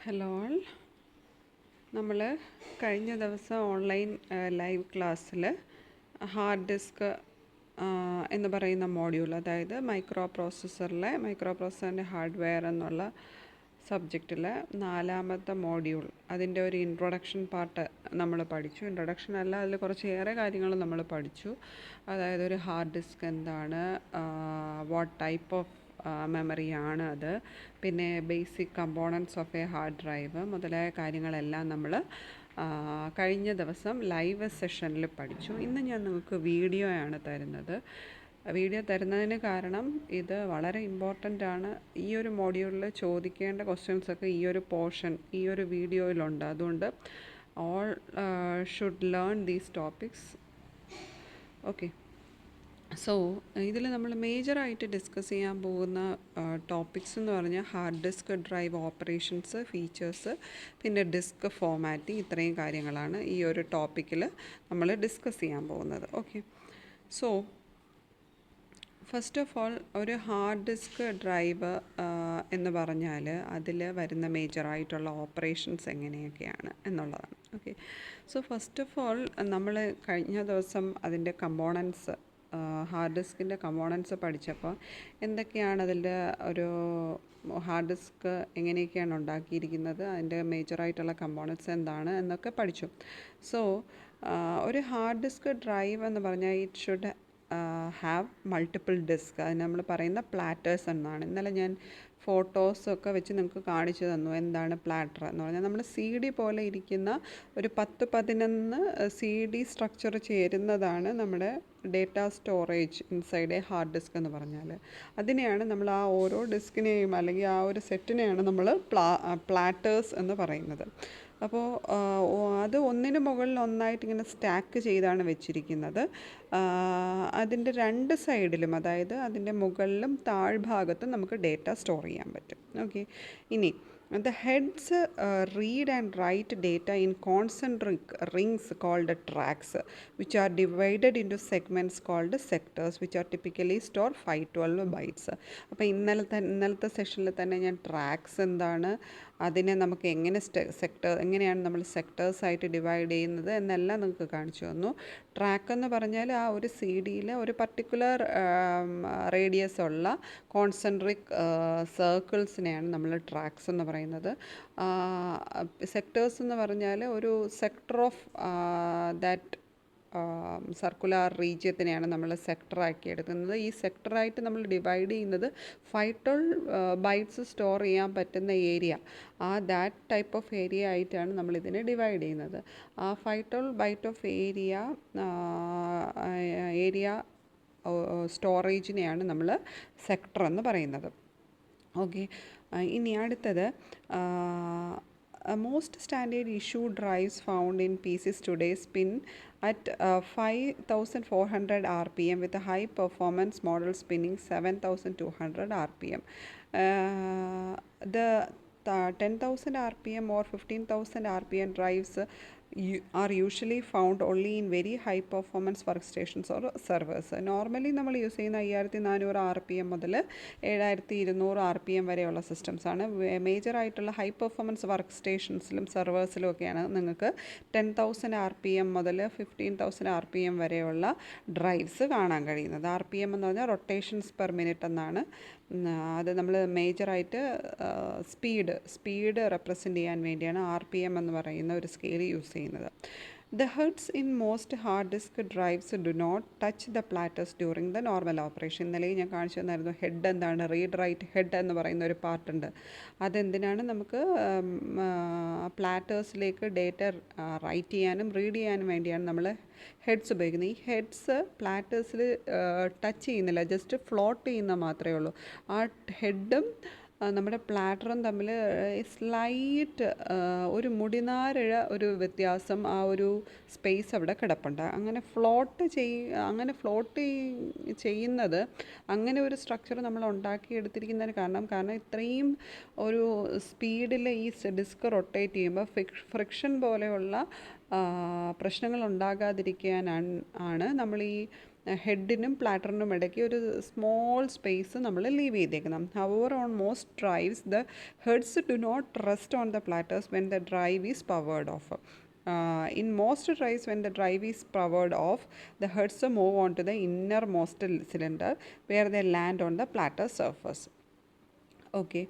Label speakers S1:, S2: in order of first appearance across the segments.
S1: Hello all. നമ്മൾ കഴിഞ്ഞ ദിവസം ഓൺലൈൻ ലൈവ് ക്ലാസ്സിൽ ഹാർഡ് ഡിസ്ക് എന്ന് പറയുന്ന മോഡ്യൂൾ, അതായത് മൈക്രോപ്രോസസ്സറിൻ്റെ ഹാർഡ്വെയർ എന്നുള്ള സബ്ജക്റ്റിലെ 4ാമത്തെ മോഡ്യൂൾ, അതിൻ്റെ ഒരു ഇൻട്രൊഡക്ഷൻ പാർട്ട് നമ്മൾ പഠിച്ചു. ഇൻട്രൊഡക്ഷൻ അല്ല, അതിൽ കുറച്ചേറെ കാര്യങ്ങൾ നമ്മൾ പഠിച്ചു. അതായത് ഒരു ഹാർഡ് ഡിസ്ക് എന്താണ്, വാട്ട് ടൈപ്പ് ഓഫ് മെമ്മറിയാണ് അത്, പിന്നെ basic components of A hard drive മുതലായ കാര്യങ്ങളെല്ലാം നമ്മൾ കഴിഞ്ഞ ദിവസം ലൈവ് സെഷനിൽ പഠിച്ചു. ഇന്ന് ഞാൻ നിങ്ങൾക്ക് വീഡിയോ ആണ് തരുന്നത്. വീഡിയോ തരുന്നതിന് കാരണം ഇത് വളരെ ഇമ്പോർട്ടൻ്റ് ആണ്. ഈ ഒരു മോഡ്യൂളിൽ ചോദിക്കേണ്ട ക്വസ്റ്റ്യൻസൊക്കെ ഈ ഒരു പോർഷൻ ഈ ഒരു വീഡിയോയിലുണ്ട്. അതുകൊണ്ട് all should learn these topics. Okay, so ഇതിൽ നമ്മൾ മേജറായിട്ട് ഡിസ്കസ് ചെയ്യാൻ പോകുന്ന ടോപ്പിക്സ് എന്ന് പറഞ്ഞാൽ hard disk drive operations, features, പിന്നെ ഡിസ്ക് ഫോമാറ്റിംഗ്, ഇത്രയും കാര്യങ്ങളാണ് ഈ ഒരു ടോപ്പിക്കിൽ നമ്മൾ ഡിസ്കസ് ചെയ്യാൻ പോകുന്നത്. Okay, so first of all ഒരു ഹാർഡ് ഡിസ്ക് ഡ്രൈവ് എന്ന് പറഞ്ഞാൽ അതിൽ വരുന്ന മേജറായിട്ടുള്ള ഓപ്പറേഷൻസ് എങ്ങനെയൊക്കെയാണ് എന്നുള്ളതാണ്. Okay, so first of all നമ്മൾ കഴിഞ്ഞ ദിവസം അതിൻ്റെ കമ്പോണൻസ്, ഹാർഡ് ഡിസ്കിൻ്റെ കമ്പോണൻസ് പഠിച്ചപ്പോൾ എന്തൊക്കെയാണ് അതിൻ്റെ ഒരു ഹാർഡ് ഡിസ്ക് എങ്ങനെയൊക്കെയാണ് ഉണ്ടാക്കിയിരിക്കുന്നത്, അതിൻ്റെ മേജറായിട്ടുള്ള കമ്പോണൻസ് എന്താണ് എന്നൊക്കെ പഠിച്ചു. സോ ഒരു ഹാർഡ് ഡിസ്ക് ഡ്രൈവ് എന്ന് പറഞ്ഞാൽ it should have multiple disk. അതിന് നമ്മൾ പറയുന്ന പ്ലാറ്റേഴ്സ് എന്നാണ്. ഇന്നലെ ഞാൻ ഫോട്ടോസൊക്കെ വെച്ച് നിങ്ങൾക്ക് കാണിച്ചു തന്നു എന്താണ് പ്ലാറ്റർ എന്ന് പറഞ്ഞാൽ. നമ്മൾ CD പോലെ ഇരിക്കുന്ന ഒരു 10-11 CD സ്ട്രക്ചർ ചേരുന്നതാണ് നമ്മുടെ data storage inside a hard disk എന്ന് പറഞ്ഞാൽ. അതിനെയാണ് നമ്മൾ ആ ഓരോ ഡിസ്കിനെയും അല്ലെങ്കിൽ ആ ഒരു സെറ്റിനെയാണ് നമ്മൾ പ്ലാറ്റേഴ്സ് എന്ന് പറയുന്നത്. അപ്പോൾ അത് ഒന്നിന് മുകളിൽ ഒന്നായിട്ട് ഇങ്ങനെ സ്റ്റാക്ക് ചെയ്താണ് വെച്ചിരിക്കുന്നത്. അതിൻ്റെ രണ്ട് സൈഡിലും, അതായത് അതിൻ്റെ മുകളിലും താഴ്ഭാഗത്തും നമുക്ക് ഡേറ്റ സ്റ്റോർ ചെയ്യാൻ പറ്റും. ഓക്കെ, ഇനി the heads read and write data in concentric rings called tracks, which are divided into segments called sectors, which are typically store 512 bytes. അപ്പോൾ ഇന്നലത്തെ സെഷനിൽ തന്നെ ഞാൻ ട്രാക്സ് എന്താണ്, അതിനെ നമുക്ക് എങ്ങനെ എങ്ങനെയാണ് നമ്മൾ സെക്ടേഴ്സായിട്ട് ഡിവൈഡ് ചെയ്യുന്നത് എന്നെല്ലാം നിങ്ങൾക്ക് കാണിച്ചു തന്നു. ട്രാക്ക് എന്ന് പറഞ്ഞാൽ ആ ഒരു CD-യിൽ ഒരു പർട്ടിക്കുലർ റേഡിയസ് ഉള്ള കോൺസെൻട്രിക് സർക്കിൾസിനെയാണ് നമ്മൾ ട്രാക്സ് എന്ന് പറയുന്നത്. സെക്ടേഴ്സ് എന്ന് പറഞ്ഞാൽ ഒരു സെക്ടർ ഓഫ് ദാറ്റ് സർക്കുലാർ റീജിയത്തിനെയാണ് നമ്മൾ സെക്ടറാക്കി എടുക്കുന്നത്. ഈ സെക്ടറായിട്ട് നമ്മൾ ഡിവൈഡ് ചെയ്യുന്നത് 512 ബൈറ്റ്സ് സ്റ്റോർ ചെയ്യാൻ പറ്റുന്ന ഏരിയ, ആ ദാറ്റ് ടൈപ്പ് ഓഫ് ഏരിയ ആയിട്ടാണ് നമ്മളിതിനെ ഡിവൈഡ് ചെയ്യുന്നത്. ആ 512 ബൈറ്റ് ഓഫ് ഏരിയ സ്റ്റോറേജിനെയാണ് നമ്മൾ സെക്ടർ എന്ന് പറയുന്നത്. ഓക്കെ, ഇനി അടുത്തത് most standard issue drives found in PCs today spin at 5400 RPM with a high performance model spinning 7200 RPM. The 10,000 RPM or 15,000 RPM drives are usually found only in very high performance workstations or servers. Normally നമ്മൾ use ചെയ്യുന്ന 5400 RPM മുതൽ 7200 RPM വരെയുള്ള സിസ്റ്റംസാണ്. മേജറായിട്ടുള്ള high performance work സ്റ്റേഷൻസിലും സെർവേഴ്സിലും ഒക്കെയാണ് നിങ്ങൾക്ക് 10,000 RPM മുതൽ 15,000 RPM വരെയുള്ള drives കാണാൻ കഴിയുന്നത്. RPM എന്ന് പറഞ്ഞാൽ റൊട്ടേഷൻസ് പെർ മിനിറ്റ് എന്നാണ്. അത് നമ്മൾ മേജറായിട്ട് സ്പീഡ് റെപ്രസെൻ്റ് ചെയ്യാൻ വേണ്ടിയാണ് RPM എന്ന് പറയുന്ന ഒരു സ്കെയിൽ യൂസ് ചെയ്യുന്നത്. The heads in most hard disk drives do not touch the platters during the normal operation. ഇന്നലെ ഞാൻ കാണിച്ചു തന്നായിരുന്നു ഹെഡ് എന്താണ്, റീഡ് റൈറ്റ് ഹെഡ് എന്ന് പറയുന്ന ഒരു പാർട്ടുണ്ട്. അതെന്തിനാണ്, നമുക്ക് പ്ലാറ്റേഴ്സിലേക്ക് ഡേറ്റ റൈറ്റ് ചെയ്യാനും റീഡ് ചെയ്യാനും വേണ്ടിയാണ് നമ്മൾ ഹെഡ്സ് ഉപയോഗിക്കുന്നത്. ഈ ഹെഡ്സ് പ്ലാറ്റേഴ്സിൽ ടച്ച് ചെയ്യുന്നില്ല, ജസ്റ്റ് ഫ്ലോട്ട് ചെയ്യുന്ന മാത്രമേ ഉള്ളൂ. ആ ഹെഡും നമ്മുടെ പ്ലാറ്ററും തമ്മിൽ സ്ലൈറ്റ് ഒരു മുടിനാരഴ ഒരു വ്യത്യാസം, ആ ഒരു സ്പേസ് അവിടെ കിടപ്പുണ്ട്. അങ്ങനെ ഫ്ലോട്ട് ചെയ്യുന്നത്, അങ്ങനെ ഒരു സ്ട്രക്ചർ നമ്മൾ ഉണ്ടാക്കിയെടുത്തിരിക്കുന്നതിന് കാരണം ഇത്രയും ഒരു സ്പീഡിൽ ഈ ഡിസ്ക് റൊട്ടേറ്റ് ചെയ്യുമ്പോൾ ഫ്രിക്ഷൻ പോലെയുള്ള പ്രശ്നങ്ങൾ ഉണ്ടാകാതിരിക്കാനാണ് നമ്മൾ ഈ ഹെഡിനും പ്ലാറ്ററിനും ഇടയ്ക്ക് ഒരു സ്മോൾ സ്പേസ് നമ്മൾ ലീവ് ചെയ്തേക്കണം. However on most drives the heads do not rest on the platters when the drive is powered off. In most drives, when the drive is powered off, the heads move on to the innermost cylinder where they land on the platter surface. Okay.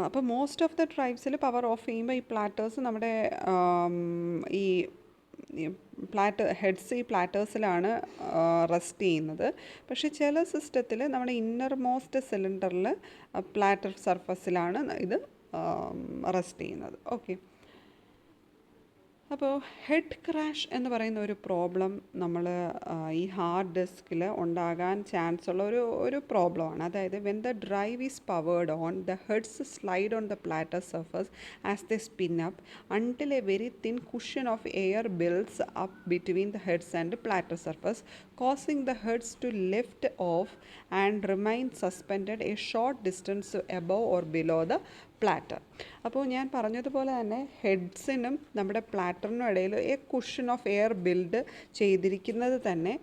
S1: അപ്പോൾ most of the ഡ്രൈവ്സിൽ power off ചെയ്യുമ്പോൾ ഈ platters നമ്മുടെ ഈ heads ഈ പ്ലാറ്റേഴ്സിലാണ് rest ചെയ്യുന്നത്. പക്ഷേ ചില സിസ്റ്റത്തിൽ നമ്മുടെ ഇന്നർ മോസ്റ്റ് സിലിണ്ടറിൽ പ്ലാറ്റർ സർഫസിലാണ് ഇത് റെസ്റ്റ് ചെയ്യുന്നത്. ഓക്കെ. അപ്പോൾ ഹെഡ് ക്രാഷ് എന്ന് പറയുന്ന ഒരു പ്രോബ്ലം നമ്മൾ ഈ ഹാർഡ് ഡിസ്കിൽ ഉണ്ടാകാൻ ചാൻസ് ഉള്ള ഒരു പ്രോബ്ലമാണ്. അതായത് when the drive is powered on, the heads slide on the platter surface as the spin up until a very thin cushion of air builds up between the heads and platter surface, causing the heads to lift off and remain suspended a short distance above or below the platter. അപ്പോൾ ഞാൻ പറഞ്ഞതുപോലെ തന്നെ ഹെഡ്സിനും നമ്മുടെ പ്ലാറ്ററിനും ഇടയിൽ A cushion of air build ചെയ്തിരിക്കുന്നത് തന്നെ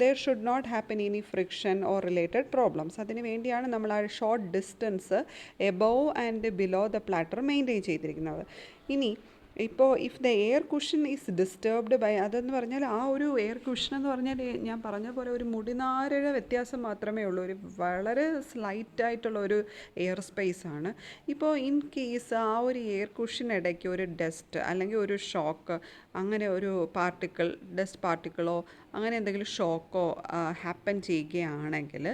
S1: there should not happen any friction or related problems. അതിന് വേണ്ടിയാണ് നമ്മൾ ആ short distance above and below the platter maintain ചെയ്തിരിക്കുന്നത്. ഇനി ഇപ്പോൾ if the air cushion is disturbed by, അതെന്ന് പറഞ്ഞാൽ ആ ഒരു എയർ കുഷൻ എന്ന് പറഞ്ഞാൽ ഞാൻ പറഞ്ഞ പോലെ ഒരു മുടിനാരഴ വ്യത്യാസം മാത്രമേ ഉള്ളൂ, ഒരു വളരെ സ്ലൈറ്റായിട്ടുള്ള ഒരു എയർ സ്പേസ് ആണ്. ഇപ്പോൾ ഇൻ കേസ് ആ ഒരു എയർ കുഷൻ ഇടയ്ക്ക് ഒരു ഡസ്റ്റ് അല്ലെങ്കിൽ ഒരു ഷോക്ക്, അങ്ങനെ ഒരു പാർട്ടിക്കിൾ, ഡസ്റ്റ് പാർട്ടിക്കിളോ അങ്ങനെ എന്തെങ്കിലും ഷോക്കോ ഹാപ്പൻ ചെയ്യുകയാണെങ്കിൽ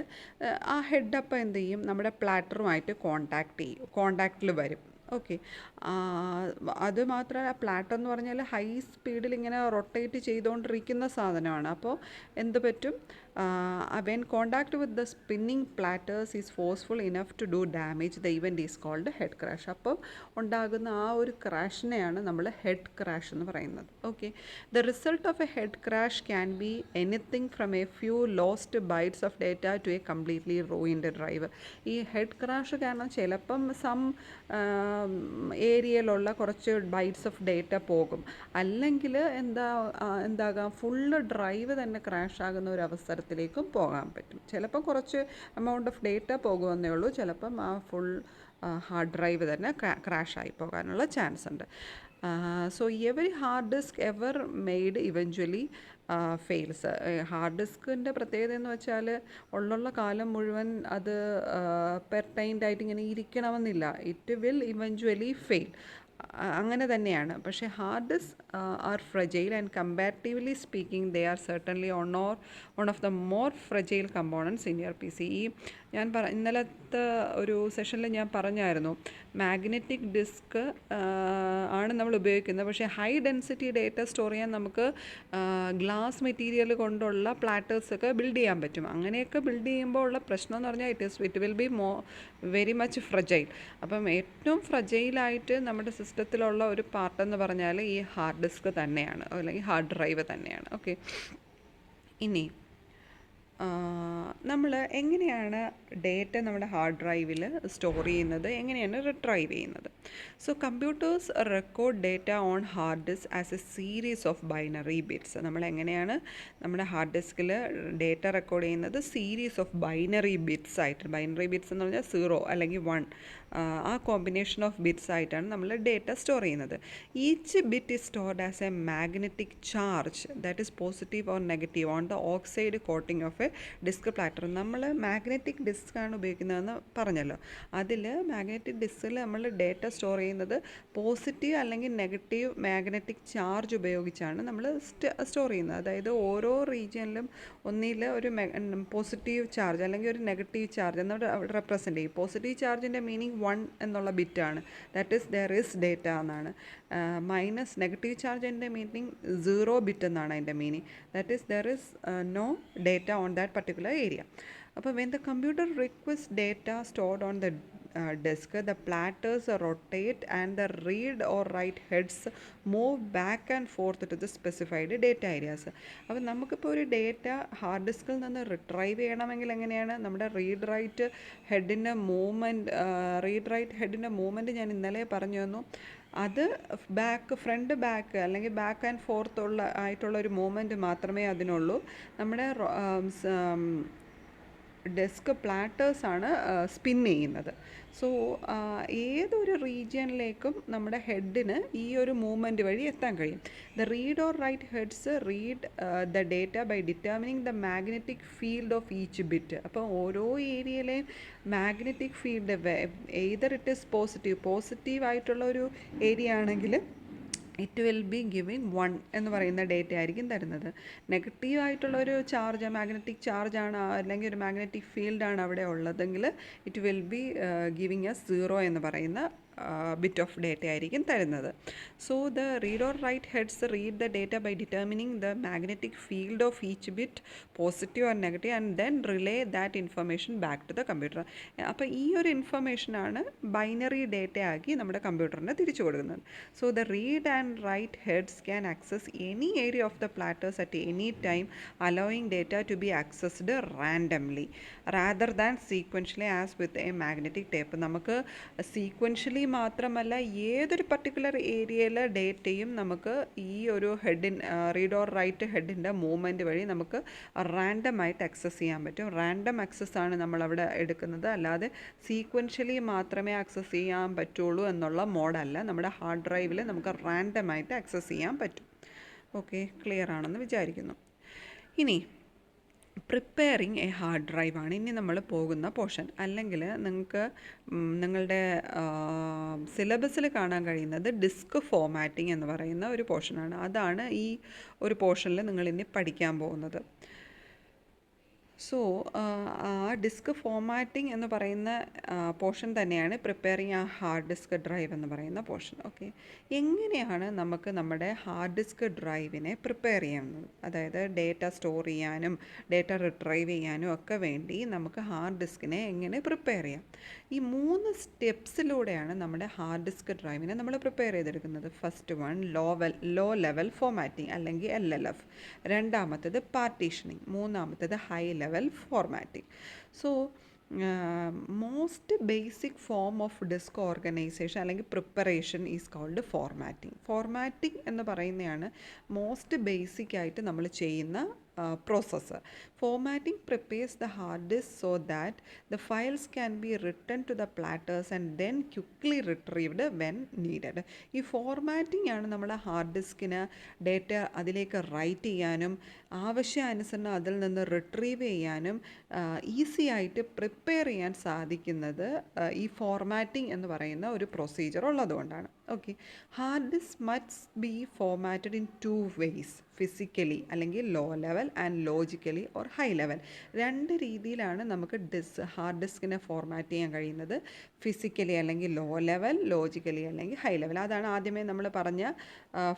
S1: ആ ഹെഡ് അപ്പം എന്ത് ചെയ്യും, നമ്മുടെ പ്ലാറ്ററുമായിട്ട് കോണ്ടാക്റ്റിൽ വരും. ഓക്കെ. അത് മാത്രമല്ല, പ്ലാറ്റർ എന്ന് പറഞ്ഞാൽ ഹൈ സ്പീഡിൽ ഇങ്ങനെ റൊട്ടേറ്റ് ചെയ്തുകൊണ്ടിരിക്കുന്ന സാധനമാണ്. അപ്പോൾ എന്ത് പറ്റും, when contact with the spinning platters is forceful enough to do damage, the event is called head crash. അപ്പോൾ ഉണ്ടാകുന്ന ആ ഒരു ക്രാഷിനെയാണ് നമ്മൾ ഹെഡ് ക്രാഷ് എന്ന് പറയുന്നത്. Okay. The result of a head crash can be anything from a few lost bytes of data to a completely ruined drive. ഈ head crash കാരണം ചിലപ്പം ഏരിയയിലുള്ള കുറച്ച് ബൈറ്റ്സ് ഓഫ് ഡേറ്റ പോകും, അല്ലെങ്കിൽ എന്താകാം, ഫുള്ള് ഡ്രൈവ് തന്നെ ക്രാഷ് ആകുന്ന ഒരു അവസരത്തിലേക്കും പോകാൻ പറ്റും. ചിലപ്പം കുറച്ച് എമൗണ്ട് ഓഫ് ഡേറ്റ പോകുമെന്നേ ഉള്ളൂ, ചിലപ്പം ആ ഫുൾ ഹാർഡ് ഡ്രൈവ് തന്നെ ക്രാഷായി പോകാനുള്ള ചാൻസ് ഉണ്ട്. So every hard disk ever made eventually fails. Hard ഡിസ്കിൻ്റെ പ്രത്യേകത എന്ന് വെച്ചാൽ ഉള്ള കാലം മുഴുവൻ അത് പെർട്ടൈൻഡ് ആയിട്ട് ഇങ്ങനെ ഇരിക്കണമെന്നില്ല. ഇറ്റ് വിൽ ഇവഞ്ച്വലി ഫെയിൽ, അങ്ങനെ തന്നെയാണ്. പക്ഷേ hard disk are fragile and comparatively speaking they are certainly one of the more fragile components in your P C. ഈ ഞാൻ ഇന്നലത്തെ ഒരു സെഷനിൽ ഞാൻ പറഞ്ഞായിരുന്നു, മാഗ്നറ്റിക് ഡിസ്ക് ആണ് നമ്മൾ ഉപയോഗിക്കുന്നത്. പക്ഷേ ഹൈ ഡെൻസിറ്റി ഡേറ്റ സ്റ്റോർ ചെയ്യാൻ നമുക്ക് ഗ്ലാസ് മെറ്റീരിയൽ കൊണ്ടുള്ള പ്ലാറ്റേഴ്സൊക്കെ ബിൽഡ് ചെയ്യാൻ പറ്റും. അങ്ങനെയൊക്കെ ബിൽഡ് ചെയ്യുമ്പോൾ ഉള്ള പ്രശ്നം എന്ന് പറഞ്ഞാൽ it will be very much fragile. അപ്പം ഏറ്റവും ഫ്രജൈലായിട്ട് നമ്മുടെ സിസ്റ്റത്തിലുള്ള ഒരു പാർട്ടെന്ന് പറഞ്ഞാൽ ഈ ഹാർഡ് ഡിസ്ക് തന്നെയാണ്, അല്ലെങ്കിൽ ഹാർഡ് ഡ്രൈവ് തന്നെയാണ്. ഓക്കെ. ഇനി നമ്മൾ എങ്ങനെയാണ് ഡേറ്റ നമ്മുടെ ഹാർഡ് ഡ്രൈവിൽ സ്റ്റോർ ചെയ്യുന്നത്, എങ്ങനെയാണ് റിട്രൈവ് ചെയ്യുന്നത്? So computers record data on hard disk as a series of binary bits. നമ്മൾ എങ്ങനെയാണ് നമ്മുടെ ഹാർഡ് ഡിസ്കിൽ ഡേറ്റ റെക്കോർഡ് ചെയ്യുന്നത്? സീരീസ് ഓഫ് ബൈനറി ബിറ്റ്സ് ആയിട്ട്. ബൈനറി ബിറ്റ്സ് എന്ന് പറഞ്ഞാൽ 0 അല്ലെങ്കിൽ 1, ആ കോമ്പിനേഷൻ ഓഫ് ബിറ്റ്സ് ആയിട്ടാണ് നമ്മൾ ഡേറ്റ സ്റ്റോർ ചെയ്യുന്നത്. Each bit is stored as a magnetic charge that is positive or negative on the oxide coating of a disk platter. നമ്മൾ magnetic ഡിസ്ക്കാണ് ഉപയോഗിക്കുന്നതെന്ന് പറഞ്ഞല്ലോ. അതിൽ മാഗ്നറ്റിക് ഡിസ്കിൽ നമ്മൾ ഡേറ്റ സ്റ്റോർ ചെയ്യുന്നത് പോസിറ്റീവ് അല്ലെങ്കിൽ നെഗറ്റീവ് മാഗ്നറ്റിക് ചാർജ് ഉപയോഗിച്ചാണ് നമ്മൾ സ്റ്റോർ ചെയ്യുന്നത്. അതായത് ഓരോ റീജിയനിലും ഒന്നിൽ ഒരു പോസിറ്റീവ് ചാർജ് അല്ലെങ്കിൽ ഒരു നെഗറ്റീവ് ചാർജ് എന്ന് റെപ്രസെൻ്റ് ചെയ്യും. പോസിറ്റീവ് ചാർജിൻ്റെ മീനിങ് 1 എന്നുള്ള ബിറ്റാണ്, that is there is data എന്നാണ്. മൈനസ് നെഗറ്റീവ് ചാർജിൻ്റെ മീനിങ് 0 ബിറ്റ് എന്നാണ് അതിൻ്റെ meaning, that is there is no data on that particular area. അപ്പോൾ when the computer request data stored on the disk, the platters rotate and the read or write heads move back and forth to the specified data areas. അപ്പോൾ നമുക്കിപ്പോൾ ഒരു data hard ഡിസ്കിൽ നിന്ന് retrieve ചെയ്യണമെങ്കിൽ എങ്ങനെയാണ് നമ്മുടെ read write ഹെഡിൻ്റെ movement ഞാൻ ഇന്നലെ പറഞ്ഞു തന്നു. അത് ഫ്രണ്ട് ബാക്ക് അല്ലെങ്കിൽ ബാക്ക് ആൻഡ് ഫോർത്ത് ആയിട്ടുള്ള ഒരു മൂവ്മെൻറ്റ് മാത്രമേ അതിനുള്ളൂ. നമ്മുടെ ഡെസ്ക് പ്ലാറ്റേഴ്സാണ് സ്പിൻ ചെയ്യുന്നത്. സോ ഏതൊരു റീജിയനിലേക്കും നമ്മുടെ ഹെഡിന് ഈ ഒരു മൂവ്മെൻറ്റ് വഴി എത്താൻ കഴിയും. The read or write heads read the data by determining the magnetic field of each bit. അപ്പോൾ ഓരോ ഏരിയയിലെയും magnetic field either it is positive ആയിട്ടുള്ള ഒരു ഏരിയ ആണെങ്കിൽ ഇറ്റ് വിൽ ബി ഗിവിങ് 1 എന്ന് പറയുന്ന ഡേറ്റ ആയിരിക്കും തരുന്നത്. നെഗറ്റീവ് ആയിട്ടുള്ളൊരു ചാർജ്, മാഗ്നറ്റിക് ചാർജാണ് അല്ലെങ്കിൽ ഒരു മാഗ്നറ്റിക് ഫീൽഡാണ് അവിടെ ഉള്ളതെങ്കിൽ it will B giving A 0 എന്ന് പറയുന്ന bit of data ആയിരിക്കും തരുന്നത്. So the read or write heads read the data by determining the magnetic field of each bit, positive or negative, and then relay that information back to the computer. അപ്പോൾ ഈ ഒരു ഇൻഫർമേഷനാണ് binary data ആക്കി നമ്മുടെ കമ്പ്യൂട്ടറിന് തിരിച്ചു കൊടുക്കുന്നത്. So the read and write heads can access any area of the platters at any time, allowing data to be accessed randomly rather than sequentially as with a magnetic tape. നമുക്ക് sequentially മാത്രമല്ല ഏതൊരു particular ഏരിയയിലെ ഡേറ്റയും നമുക്ക് ഈ ഒരു read or right ഹെഡിൻ്റെ movement വഴി നമുക്ക് റാൻഡമായിട്ട് access ചെയ്യാൻ പറ്റും. റാൻഡം ആക്സസ് ആണ് നമ്മളവിടെ എടുക്കുന്നത്, അല്ലാതെ സീക്വൻഷ്യലി മാത്രമേ ആക്സസ് ചെയ്യാൻ പറ്റുള്ളൂ എന്നുള്ള മോഡല്ല. നമ്മുടെ ഹാർഡ് ഡ്രൈവിൽ നമുക്ക് റാൻഡമായിട്ട് ആക്സസ് ചെയ്യാൻ പറ്റും. ഓക്കെ, ക്ലിയർ ആണെന്ന് വിചാരിക്കുന്നു. ഇനി പ്രിപ്പയറിങ് എ ഹാർഡ് ഡ്രൈവ് ആണ് ഇനി നമ്മൾ പോകുന്ന പോർഷൻ. അല്ലെങ്കിൽ നിങ്ങൾക്ക് നിങ്ങളുടെ സിലബസിൽ കാണാൻ കഴിയുന്നത് ഡിസ്ക് ഫോമാറ്റിംഗ് എന്ന് പറയുന്ന ഒരു പോർഷനാണ്. അതാണ് ഈ ഒരു പോർഷനിൽ നിങ്ങൾ ഇനി പഠിക്കാൻ പോകുന്നത്. സോ ആ ഡിസ്ക് ഫോമാറ്റിംഗ് എന്ന് പറയുന്ന പോർഷൻ തന്നെയാണ് പ്രിപ്പയറിങ് ആ ഹാർഡ് ഡിസ്ക് ഡ്രൈവ് എന്ന് പറയുന്ന പോർഷൻ. ഓക്കെ, എങ്ങനെയാണ് നമുക്ക് നമ്മുടെ ഹാർഡ് ഡിസ്ക് ഡ്രൈവിനെ പ്രിപ്പയർ ചെയ്യുന്നത്? അതായത് ഡേറ്റ സ്റ്റോർ ചെയ്യാനും ഡേറ്റ റിട്രൈവ് ചെയ്യാനും ഒക്കെ വേണ്ടി നമുക്ക് ഹാർഡ് ഡിസ്കിനെ എങ്ങനെ പ്രിപ്പയർ ചെയ്യാം? ഈ 3 സ്റ്റെപ്സിലൂടെയാണ് നമ്മുടെ ഹാർഡ് ഡിസ്ക് ഡ്രൈവിനെ നമ്മൾ പ്രിപ്പയർ ചെയ്തെടുക്കുന്നത്. First one low level formatting അല്ലെങ്കിൽ LLF, രണ്ടാമത്തേത് പാർട്ടീഷനിങ്, മൂന്നാമത്തേത് high level formatting. So most basic form of disk organisation അല്ലെങ്കിൽ preparation is called formatting. Formatting എന്ന് പറയുന്നതാണ് മോസ്റ്റ് ബേസിക് ആയിട്ട് നമ്മൾ ചെയ്യുന്ന processor. Formatting prepares the hard disk so that the files can be written to the platters and then quickly retrieved when needed. ഈ formatting ആണ് നമ്മുടെ hard ഡിസ്കിന് data അതിലേക്ക് right ചെയ്യാനും ആവശ്യാനുസരണം അതിൽ നിന്ന് റിട്രീവ് ചെയ്യാനും ഈസി ആയിട്ട് പ്രിപ്പയർ ചെയ്യാൻ സാധിക്കുന്നത് ഈ ഫോർമാറ്റിംഗ് എന്ന് പറയുന്ന ഒരു പ്രൊസീജിയർ ഉള്ളതുകൊണ്ടാണ്. Okay, hard disk must be formatted in 2 ways, physically അല്ലെങ്കിൽ low level and logically or high level. 2 രീതിയിലാണ് നമുക്ക് ഹാർഡ് ഡിസ്കിനെ ഫോർമാറ്റ് ചെയ്യാൻ കഴിയുന്നത്. ഫിസിക്കലി അല്ലെങ്കിൽ ലോ ലെവൽ, ലോജിക്കലി അല്ലെങ്കിൽ ഹൈ ലെവൽ. അതാണ് ആദ്യമേ നമ്മൾ പറഞ്ഞ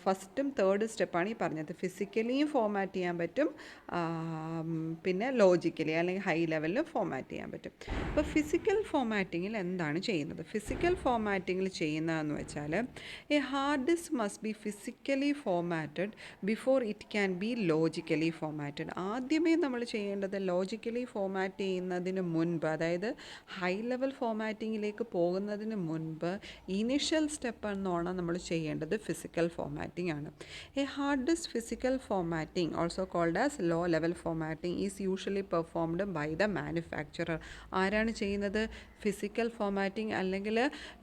S1: ഫസ്റ്റും തേർഡ് സ്റ്റെപ്പാണ് ഈ പറഞ്ഞത്. ഫിസിക്കലിയും ഫോർമാറ്റ് ചെയ്യാൻ പറ്റും, പിന്നെ ലോജിക്കലി അല്ലെങ്കിൽ ഹൈ ലെവലിലും ഫോർമാറ്റ് ചെയ്യാൻ പറ്റും. അപ്പോൾ ഫിസിക്കൽ ഫോർമാറ്റിങ്ങിൽ എന്താണ് ചെയ്യുന്നത്? ഫിസിക്കൽ ഫോർമാറ്റിങ്ങിൽ ചെയ്യുന്നതെന്ന് വെച്ചാൽ a hard disk must be physically formatted before it can be logically formatted. ആദ്യമേ നമ്മൾ ചെയ്യേണ്ടത് ലോജിക്കലി ഫോർമാറ്റ് ചെയ്യുന്നതിന് മുൻപ്, അതായത് ഹൈ ലെവൽ ഫോർമാറ്റിങ്ങിലേക്ക് പോകുന്നതിന് മുൻപ് ഇനിഷ്യൽ സ്റ്റെപ്പ് എന്നോണം നമ്മൾ ചെയ്യേണ്ടത് ഫിസിക്കൽ ഫോർമാറ്റിംഗ് ആണ്. A hard disk physical formatting, also called as low level formatting, is usually performed by the manufacturer. ആരാണ് ചെയ്യുന്നത്? ഫിസിക്കൽ ഫോർമാറ്റിംഗ് അല്ലെങ്കിൽ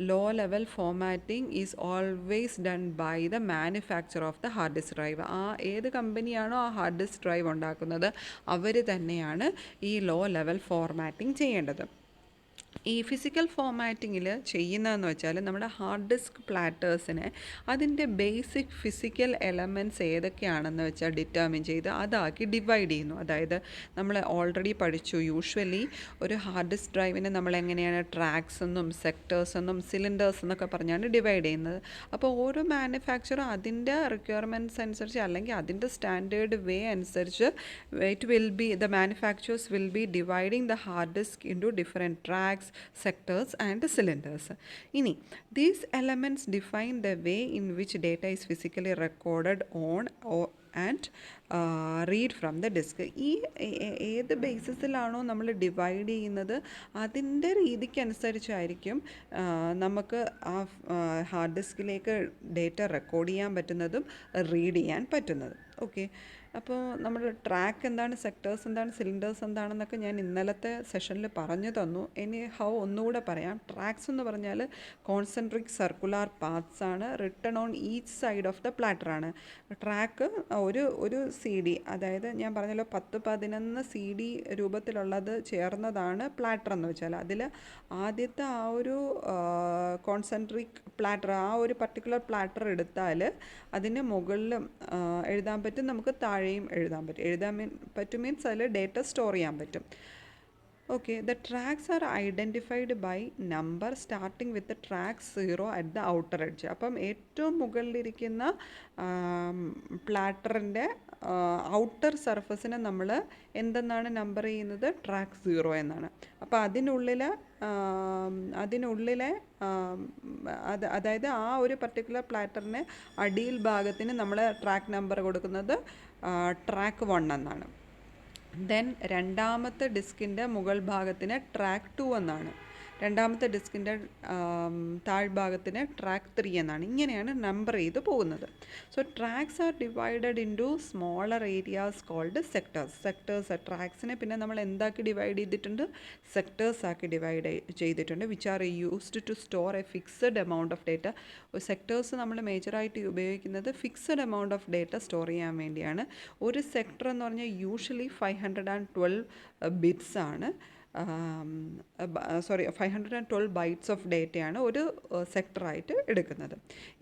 S1: low level formatting is always done by the manufacture of the hard disk drive. ഏത് കമ്പനിയാണോ ആ hard disk drive ഉണ്ടാക്കുന്നത് അവർ തന്നെയാണ് ഈ law level formatting ചെയ്യേണ്ടത്. ഈ ഫിസിക്കൽ ഫോർമാറ്റിങ്ങിൽ ചെയ്യുന്നതെന്ന് വെച്ചാൽ നമ്മുടെ ഹാർഡ് ഡിസ്ക് പ്ലാറ്റേഴ്സിനെ അതിൻ്റെ ബേസിക് ഫിസിക്കൽ എലമെൻറ്റ്സ് ഏതൊക്കെയാണെന്ന് വെച്ചാൽ ഡിറ്റർമിൻ ചെയ്ത് അതാക്കി ഡിവൈഡ് ചെയ്യുന്നു. അതായത് നമ്മൾ ഓൾറെഡി പഠിച്ചു, യൂഷ്വലി ഒരു ഹാർഡ് ഡിസ്ക് ഡ്രൈവിനെ നമ്മൾ എങ്ങനെയാണ് ട്രാക്സ് എന്നും സെക്ടേഴ്സ് എന്നും സിലിണ്ടേഴ്സ് എന്നൊക്കെ പറഞ്ഞാണ് ഡിവൈഡ് ചെയ്യുന്നത്. അപ്പോൾ ഓരോ മാനുഫാക്ചറും അതിൻ്റെ റിക്വയർമെൻറ്റ്സ് അനുസരിച്ച് അല്ലെങ്കിൽ അതിൻ്റെ സ്റ്റാൻഡേർഡ് വേ അനുസരിച്ച് the manufacturers will be dividing the hard disk into different tracks, sectors and cylinders. ഇനി these elements define the way in which data is physically recorded on and read from the disk. ഈ ഏത് ബേസിസിലാണോ നമ്മൾ divide ചെയ്യുന്നത് അതിൻ്റെ രീതിക്കനുസരിച്ചായിരിക്കും നമുക്ക് ആ hard ഡിസ്കിലേക്ക് data record ചെയ്യാൻ പറ്റുന്നതും റീഡ് ചെയ്യാൻ പറ്റുന്നതും. ഓക്കെ, അപ്പോൾ നമ്മൾ ട്രാക്ക് എന്താണ്, സെക്ടേഴ്സ് എന്താണ്, സിലിണ്ടേഴ്സ് എന്താണെന്നൊക്കെ ഞാൻ ഇന്നലത്തെ സെഷനിൽ പറഞ്ഞു തന്നു. ഇനി ഒന്നുകൂടെ പറയാം. ട്രാക്സ് എന്ന് പറഞ്ഞാൽ കോൺസെൻട്രിക് സർക്കുലാർ പാത്സ് ആണ്, written on each side of the platter ആണ്. ട്രാക്ക് ഒരു സി ഡി, അതായത് ഞാൻ പറഞ്ഞല്ലോ 10-11 സി ഡി രൂപത്തിലുള്ളത് ചേർന്നതാണ് പ്ലാറ്റർ എന്ന് വെച്ചാൽ. അതിൽ ആദ്യത്തെ ആ ഒരു കോൺസെൻട്രിക് പ്ലാറ്റർ, ആ ഒരു പർട്ടിക്കുലർ പ്ലാറ്റർ എടുത്താൽ അതിന് മുകളിലും എഴുതാൻ പറ്റും, നമുക്ക് താഴെയും എഴുതാൻ പറ്റും. മീൻസ് അതിൽ ഡേറ്റ സ്റ്റോർ ചെയ്യാൻ പറ്റും. Okay, the tracks are identified by number starting with the track 0 at the outer edge. അപ്പം ഏറ്റവും മുകളിലിരിക്കുന്ന പ്ലാറ്ററിൻ്റെ ഔട്ടർ സർഫസിനെ നമ്മൾ എന്തെന്നാണ് നമ്പർ ചെയ്യുന്നത്? ട്രാക്ക് 0 എന്നാണ്. അപ്പോൾ അതിനുള്ളിലെ അതായത് ആ ഒരു പർട്ടിക്കുലർ പ്ലാറ്ററിനെ അടിയിൽ ഭാഗത്തിന് നമ്മൾ ട്രാക്ക് നമ്പർ കൊടുക്കുന്നത് ട്രാക്ക് 1 എന്നാണ്. ദെൻ രണ്ടാമത്തെ ഡിസ്കിൻ്റെ മുകൾ ഭാഗത്തിന് ട്രാക്ക് 2 എന്നാണ്. രണ്ടാമത്തെ ഡിസ്കിൻ്റെ താഴ്ഭാഗത്തിന് ട്രാക്ക് 3 എന്നാണ്. ഇങ്ങനെയാണ് നമ്പർ ചെയ്ത് പോകുന്നത്. So tracks are divided into smaller areas called sectors. ട്രാക്സിനെ പിന്നെ നമ്മൾ എന്താക്കി ഡിവൈഡ് ചെയ്തിട്ടുണ്ട്? സെക്ടേഴ്സ് ആക്കി ഡിവൈഡ് ചെയ്തിട്ടുണ്ട്, which are used to store a fixed amount of data. Sectors നമ്മൾ മേജറായിട്ട് ഉപയോഗിക്കുന്നത് fixed amount of data store ചെയ്യാൻ വേണ്ടിയാണ്. ഒരു സെക്ടർ എന്ന് പറഞ്ഞാൽ യൂഷ്വലി 512 ബിറ്റ്സ് ആണ്. 512 ബൈറ്റ്സ് ഓഫ് ഡേറ്റയാണ് ഒരു സെക്ടറായിട്ട് എടുക്കുന്നത്.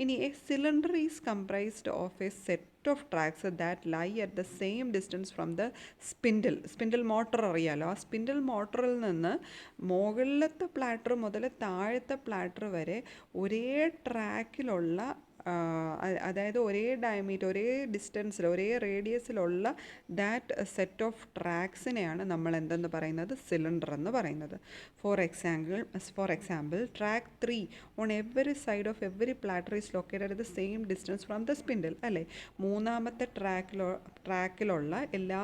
S1: ഇനി a cylinder is comprised of a set of tracks that lie at the same distance from the spindle motor അറിയാലോ. ആ സ്പിൻഡിൽ മോട്ടറിൽ നിന്ന് മുകളിലത്തെ പ്ലാറ്റർ മുതൽ താഴത്തെ പ്ലാറ്റർ വരെ ഒരേ ട്രാക്കിലുള്ള, അതായത് ഒരേ ഡയമീറ്റർ, ഒരേ ഡിസ്റ്റൻസിൽ, ഒരേ റേഡിയസിലുള്ള ദാറ്റ് സെറ്റ് ഓഫ് ട്രാക്സിനെയാണ് നമ്മൾ എന്തെന്ന് പറയുന്നത്? സിലിണ്ടർ എന്ന് പറയുന്നത്. For example track 3 on every side of every platter is located at the same distance from the spindle, അല്ലേ? മൂന്നാമത്തെ ട്രാക്കിലുള്ള എല്ലാ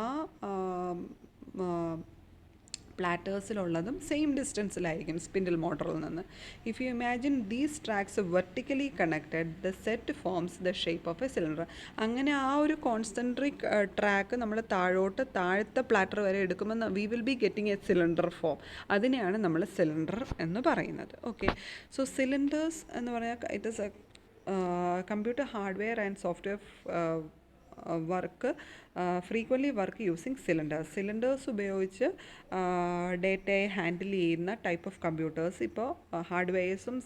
S1: പ്ലാറ്റേഴ്സിലുള്ളതും സെയിം ഡിസ്റ്റൻസിലായിരിക്കും സ്പിൻഡിൽ മോട്ടറിൽ നിന്ന്. If you imagine these tracks vertically connected, the set forms the shape of A cylinder. അങ്ങനെ ആ ഒരു concentric track നമ്മൾ താഴത്തെ platter വരെ എടുക്കുമ്പോൾ we will be getting A cylinder form. അതിനെയാണ് നമ്മൾ സിലിണ്ടർ എന്ന് പറയുന്നത്. ഓക്കെ, സോ സിലിണ്ടേഴ്സ് എന്ന് പറഞ്ഞാൽ it is a computer hardware and software frequently work using cylinders ഉപയോഗിച്ച് ഡേറ്റയെ ഹാൻഡിൽ ചെയ്യുന്ന ടൈപ്പ് ഓഫ് കമ്പ്യൂട്ടേഴ്സ് ഇപ്പോൾ ഹാർഡ്വെയർസും